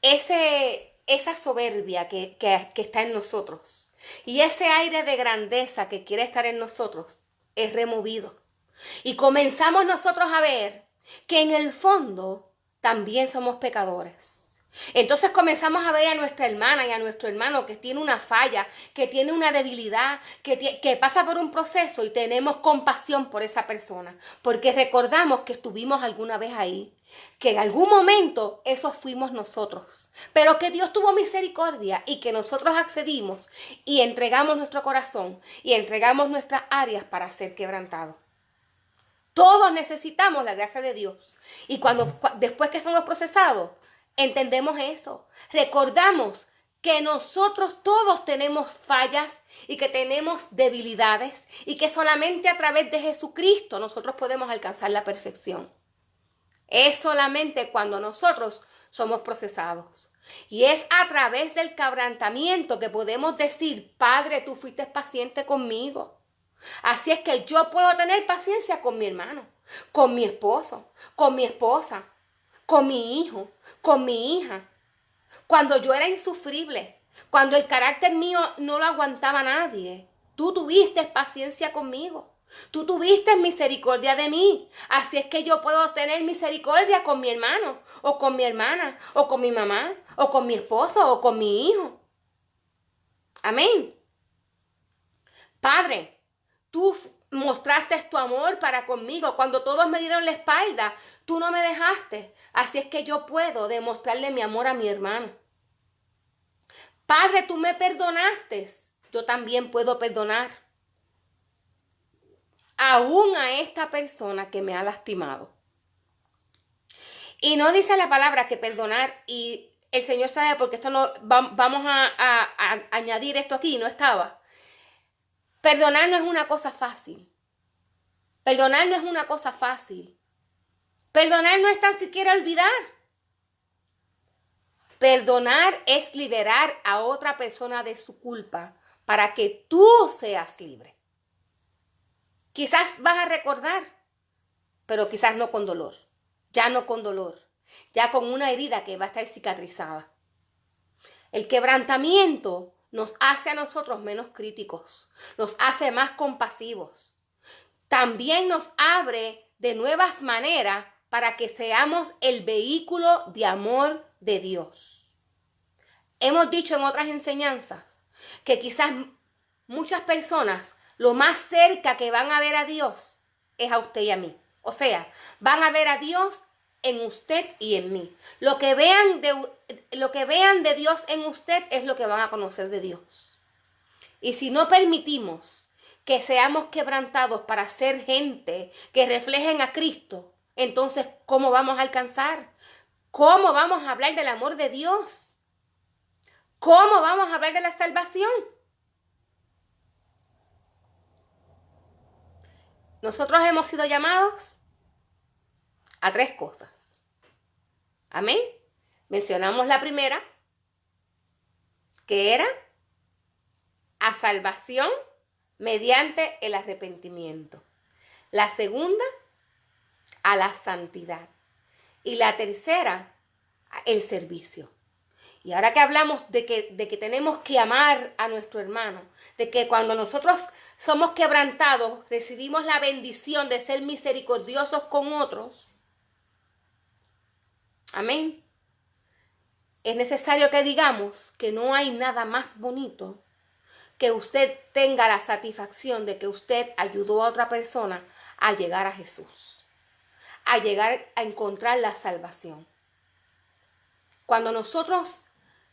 esa soberbia que está en nosotros y ese aire de grandeza que quiere estar en nosotros es removido. Y comenzamos nosotros a ver que en el fondo también somos pecadores. Entonces comenzamos a ver a nuestra hermana y a nuestro hermano que tiene una falla, que tiene una debilidad, que pasa por un proceso, y tenemos compasión por esa persona, porque recordamos que estuvimos alguna vez ahí, que en algún momento esos fuimos nosotros, pero que Dios tuvo misericordia y que nosotros accedimos y entregamos nuestro corazón y entregamos nuestras áreas para ser quebrantados. Todos necesitamos la gracia de Dios. Y después que somos procesados, entendemos eso. Recordamos que nosotros todos tenemos fallas y que tenemos debilidades y que solamente a través de Jesucristo nosotros podemos alcanzar la perfección. Es solamente cuando nosotros somos procesados. Y es a través del quebrantamiento que podemos decir: Padre, tú fuiste paciente conmigo. Así es que yo puedo tener paciencia con mi hermano, con mi esposo, con mi esposa, con mi hijo, con mi hija. Cuando yo era insufrible, cuando el carácter mío no lo aguantaba nadie, tú tuviste paciencia conmigo. Tú tuviste misericordia de mí. Así es que yo puedo tener misericordia con mi hermano, o con mi hermana, o con mi mamá, o con mi esposo, o con mi hijo. Amén. Padre, tú mostraste tu amor para conmigo. Cuando todos me dieron la espalda, tú no me dejaste. Así es que yo puedo demostrarle mi amor a mi hermano. Padre, tú me perdonaste. Yo también puedo perdonar aún a esta persona que me ha lastimado. Y no dice la palabra que perdonar, y el Señor sabe, porque esto no vamos a añadir esto aquí, no estaba. Perdonar no es una cosa fácil. Perdonar no es una cosa fácil. Perdonar no es tan siquiera olvidar. Perdonar es liberar a otra persona de su culpa para que tú seas libre. Quizás vas a recordar, pero quizás no con dolor. Ya no con dolor. Ya con una herida que va a estar cicatrizada. El quebrantamiento nos hace a nosotros menos críticos. Nos hace más compasivos. También nos abre de nuevas maneras para que seamos el vehículo de amor de Dios. Hemos dicho en otras enseñanzas que quizás muchas personas lo más cerca que van a ver a Dios es a usted y a mí. O sea, van a ver a Dios en usted y en mí. Lo que vean de Dios en usted es lo que van a conocer de Dios. Y si no permitimos que seamos quebrantados para ser gente que reflejen a Cristo, entonces, ¿cómo vamos a alcanzar? ¿Cómo vamos a hablar del amor de Dios? ¿Cómo vamos a hablar de la salvación? Nosotros hemos sido llamados a 3 cosas. Amén. Mencionamos la primera, que era a salvación mediante el arrepentimiento. La segunda, a la santidad. Y la tercera, el servicio. Y ahora que hablamos de que tenemos que amar a nuestro hermano, de que cuando nosotros somos quebrantados, recibimos la bendición de ser misericordiosos con otros. Amén. Es necesario que digamos que no hay nada más bonito que usted tenga la satisfacción de que usted ayudó a otra persona a llegar a Jesús, a llegar a encontrar la salvación. Cuando nosotros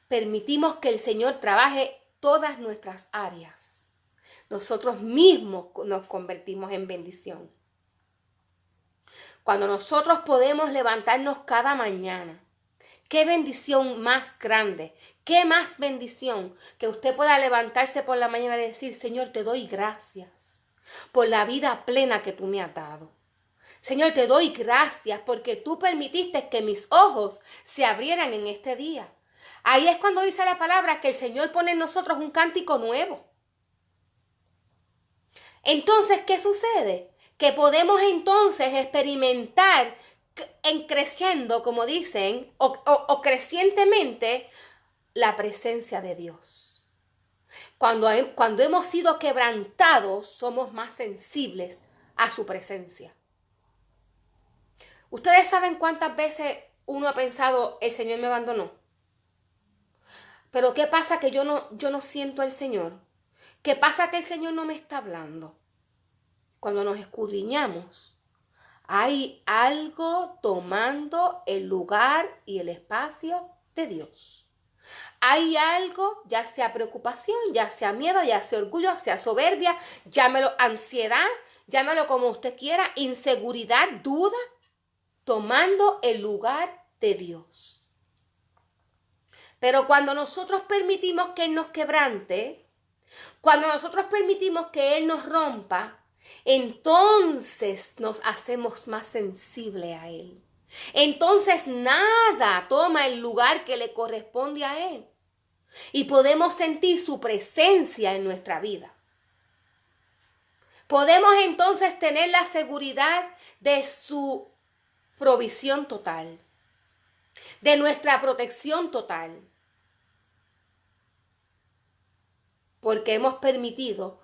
permitimos que el Señor trabaje todas nuestras áreas, nosotros mismos nos convertimos en bendición. Cuando nosotros podemos levantarnos cada mañana, qué bendición más grande, qué más bendición que usted pueda levantarse por la mañana y decir, Señor, te doy gracias por la vida plena que tú me has dado. Señor, te doy gracias porque tú permitiste que mis ojos se abrieran en este día. Ahí es cuando dice la palabra que el Señor pone en nosotros un cántico nuevo. Entonces, ¿qué sucede? Que podemos entonces experimentar en creciendo, como dicen, o crecientemente, la presencia de Dios. Cuando hemos sido quebrantados, somos más sensibles a su presencia. ¿Ustedes saben cuántas veces uno ha pensado, el Señor me abandonó? Pero ¿qué pasa que yo no siento al Señor? ¿Qué pasa que el Señor no me está hablando? Cuando nos escudriñamos, hay algo tomando el lugar y el espacio de Dios. Hay algo, ya sea preocupación, ya sea miedo, ya sea orgullo, sea soberbia, llámelo ansiedad, llámelo como usted quiera, inseguridad, duda, tomando el lugar de Dios. Pero cuando nosotros permitimos que Él nos quebrante, cuando nosotros permitimos que Él nos rompa, entonces nos hacemos más sensibles a Él. Entonces nada toma el lugar que le corresponde a Él. Y podemos sentir su presencia en nuestra vida. Podemos entonces tener la seguridad de su provisión total, de nuestra protección total. Porque hemos permitido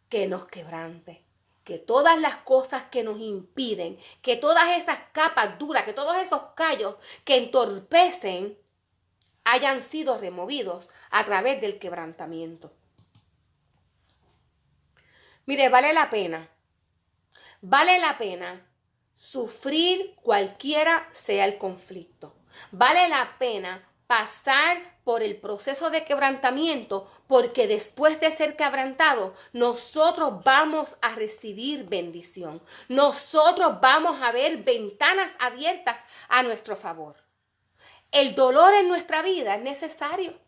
que nos quebrante. Que todas las cosas que nos impiden, que todas esas capas duras, que todos esos callos que entorpecen, hayan sido removidos a través del quebrantamiento. Mire, vale la pena sufrir cualquiera sea el conflicto. Vale la pena pasar por el proceso de quebrantamiento, porque después de ser quebrantado, nosotros vamos a recibir bendición. Nosotros vamos a ver ventanas abiertas a nuestro favor. El dolor en nuestra vida es necesario,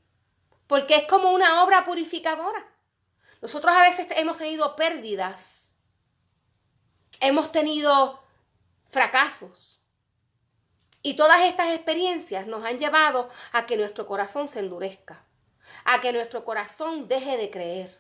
porque es como una obra purificadora. Nosotros a veces hemos tenido pérdidas, hemos tenido fracasos, y todas estas experiencias nos han llevado a que nuestro corazón se endurezca, a que nuestro corazón deje de creer.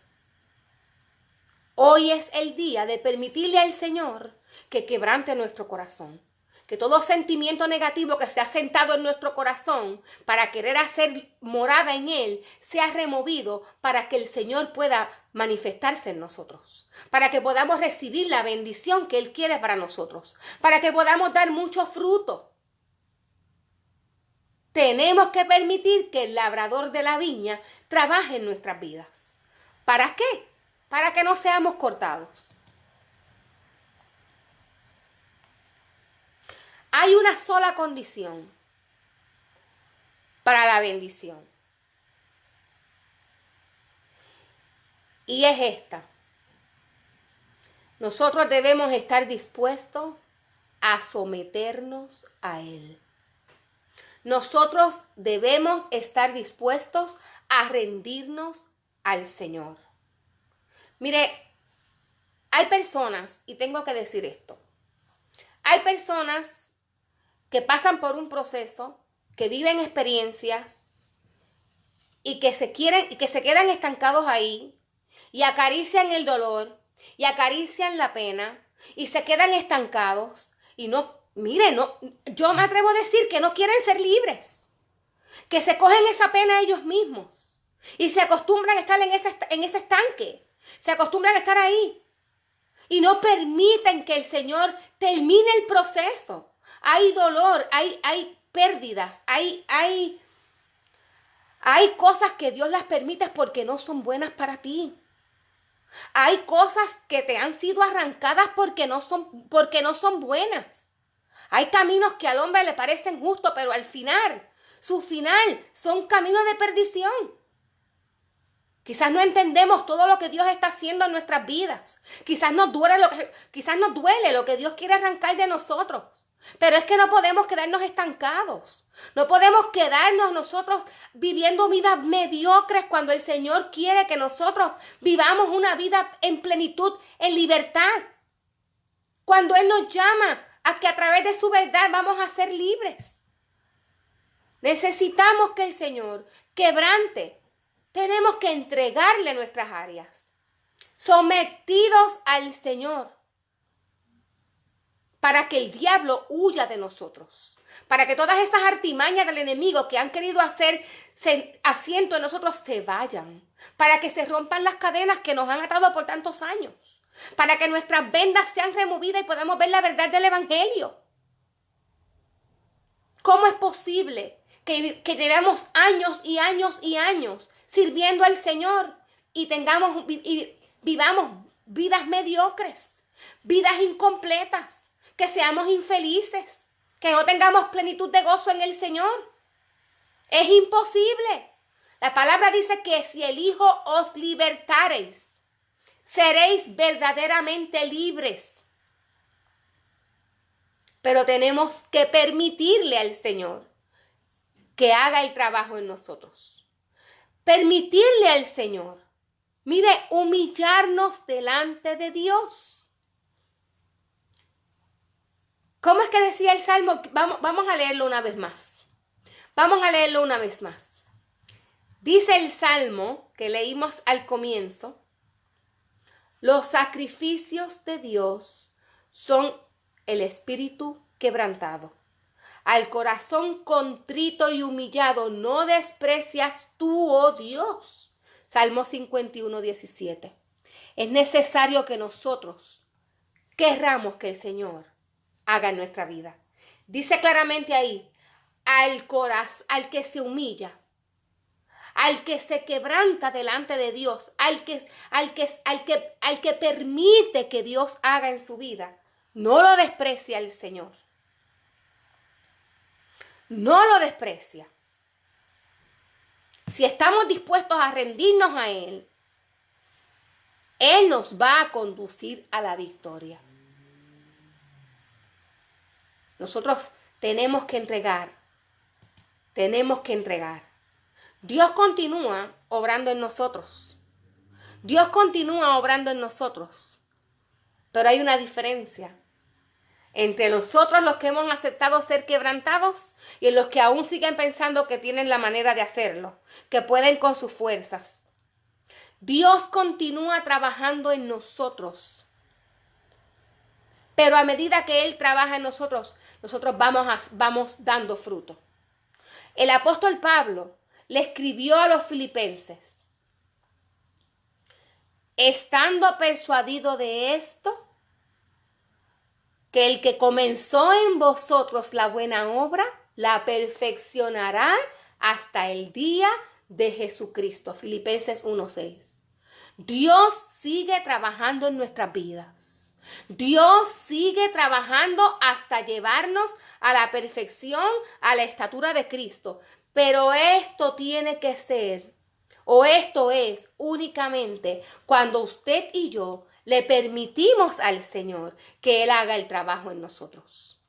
Hoy es el día de permitirle al Señor que quebrante nuestro corazón. Que todo sentimiento negativo que se ha sentado en nuestro corazón para querer hacer morada en él sea removido, para que el Señor pueda manifestarse en nosotros, para que podamos recibir la bendición que Él quiere para nosotros, para que podamos dar mucho fruto. Tenemos que permitir que el labrador de la viña trabaje en nuestras vidas. ¿Para qué? Para que no seamos cortados. Hay una sola condición para la bendición. Y es esta. Nosotros debemos estar dispuestos a someternos a Él. Nosotros debemos estar dispuestos a rendirnos al Señor. Mire, hay personas, y tengo que decir esto, hay personas que pasan por un proceso, que viven experiencias y que se quedan estancados ahí y acarician el dolor y acarician la pena y se quedan estancados y no mire, no, yo me atrevo a decir que no quieren ser libres, que se cogen esa pena ellos mismos y se acostumbran a estar en ese estanque, se acostumbran a estar ahí y no permiten que el Señor termine el proceso. Hay dolor, hay pérdidas, hay cosas que Dios las permite porque no son buenas para ti. Hay cosas que te han sido arrancadas porque no son buenas. Hay caminos que al hombre le parecen justos, pero al final, su final, son caminos de perdición. Quizás no entendemos todo lo que Dios está haciendo en nuestras vidas. Quizás nos duele lo que Dios quiere arrancar de nosotros. Pero es que no podemos quedarnos estancados. No podemos quedarnos nosotros viviendo vidas mediocres cuando el Señor quiere que nosotros vivamos una vida en plenitud, en libertad. Cuando Él nos llama a que a través de su verdad vamos a ser libres. Necesitamos que el Señor quebrante. Tenemos que entregarle nuestras áreas, sometidos al Señor, para que el diablo huya de nosotros, para que todas esas artimañas del enemigo que han querido hacer asiento en nosotros se vayan, para que se rompan las cadenas que nos han atado por tantos años, para que nuestras vendas sean removidas y podamos ver la verdad del Evangelio. ¿Cómo es posible que llevemos años y años y años sirviendo al Señor y vivamos vidas mediocres, vidas incompletas, que seamos infelices, que no tengamos plenitud de gozo en el Señor? Es imposible. La palabra dice que si el Hijo os libertareis, seréis verdaderamente libres. Pero tenemos que permitirle al Señor que haga el trabajo en nosotros. Permitirle al Señor, mire, humillarnos delante de Dios. ¿Cómo es que decía el Salmo? Vamos a leerlo una vez más. Vamos a leerlo una vez más. Dice el Salmo que leímos al comienzo: los sacrificios de Dios son el espíritu quebrantado. Al corazón contrito y humillado no desprecias tú, oh Dios. Salmo 51, 17. Es necesario que nosotros querramos que el Señor haga en nuestra vida. Dice claramente ahí, al que se humilla, al que se quebranta delante de Dios, al que permite que Dios haga en su vida, no lo desprecia el Señor. No lo desprecia. Si estamos dispuestos a rendirnos a Él, Él nos va a conducir a la victoria. Nosotros tenemos que entregar. Dios continúa obrando en nosotros. Dios continúa obrando en nosotros. Pero hay una diferencia entre nosotros, los que hemos aceptado ser quebrantados, y en los que aún siguen pensando que tienen la manera de hacerlo, que pueden con sus fuerzas. Dios continúa trabajando en nosotros. Pero a medida que Él trabaja en nosotros, nosotros vamos dando fruto. El apóstol Pablo le escribió a los filipenses: estando persuadido de esto, que el que comenzó en vosotros la buena obra, la perfeccionará hasta el día de Jesucristo. Filipenses 1:6. Dios sigue trabajando en nuestras vidas. Dios sigue trabajando hasta llevarnos a la perfección, a la estatura de Cristo. Pero esto tiene que ser, o esto es únicamente cuando usted y yo le permitimos al Señor que Él haga el trabajo en nosotros.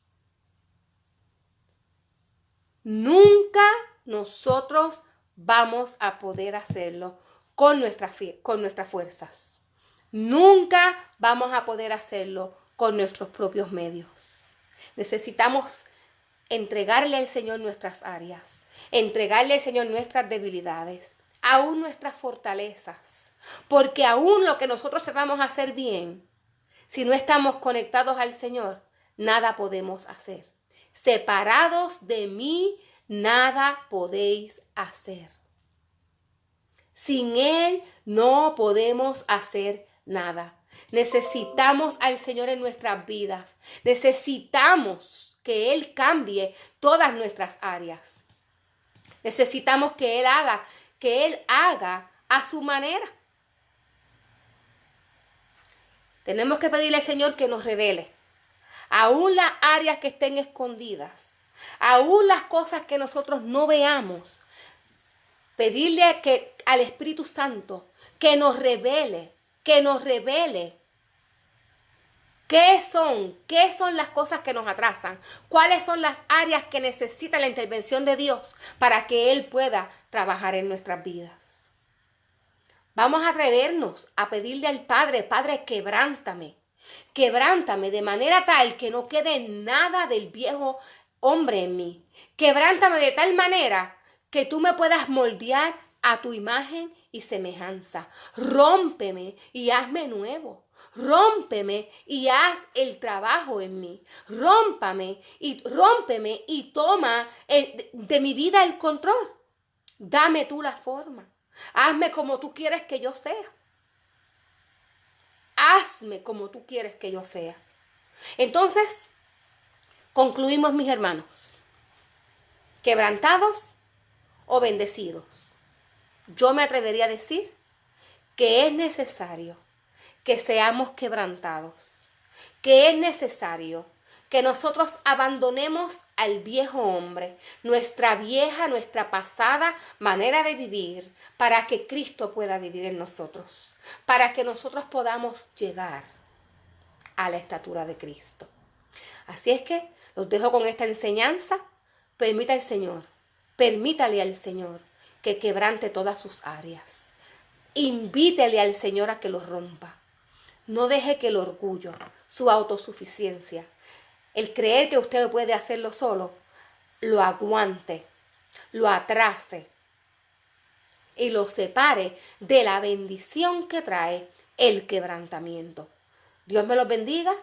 Nunca nosotros vamos a poder hacerlo con nuestras fuerzas. Nunca vamos a poder hacerlo con nuestros propios medios. Necesitamos entregarle al Señor nuestras áreas, entregarle al Señor nuestras debilidades, aún nuestras fortalezas. Porque aún lo que nosotros sepamos hacer bien, si no estamos conectados al Señor, nada podemos hacer. Separados de mí, nada podéis hacer. Sin Él no podemos hacer nada. Necesitamos al Señor en nuestras vidas. Necesitamos que Él cambie todas nuestras áreas. Necesitamos que Él haga a su manera. Tenemos que pedirle al Señor que nos revele aún las áreas que estén escondidas, aún las cosas que nosotros no veamos. Pedirle al Espíritu Santo que nos revele qué son las cosas que nos atrasan, cuáles son las áreas que necesitan la intervención de Dios para que Él pueda trabajar en nuestras vidas. Vamos a atrevernos a pedirle al Padre, Padre, quebrántame de manera tal que no quede nada del viejo hombre en mí. Quebrántame de tal manera que tú me puedas moldear a tu imagen y semejanza. Rómpeme y hazme nuevo. Rómpeme y haz el trabajo en mí. Rómpeme y toma de mi vida el control. Dame tú la forma. Hazme como tú quieres que yo sea. Hazme como tú quieres que yo sea. Entonces, concluimos, mis hermanos. Quebrantados o bendecidos. Yo me atrevería a decir que es necesario que seamos quebrantados, que es necesario que nosotros abandonemos al viejo hombre, nuestra pasada manera de vivir, para que Cristo pueda vivir en nosotros, para que nosotros podamos llegar a la estatura de Cristo. Así es que los dejo con esta enseñanza. Permítale al Señor que quebrante todas sus áreas. Invítele al Señor a que lo rompa. No deje que el orgullo, su autosuficiencia, el creer que usted puede hacerlo solo, lo aguante, lo atrase y lo separe de la bendición que trae el quebrantamiento. Dios me los bendiga,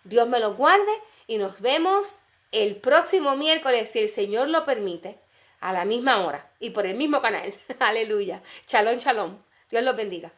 Dios me los guarde y nos vemos el próximo miércoles, si el Señor lo permite, a la misma hora y por el mismo canal. Aleluya. Shalom, shalom. Dios los bendiga.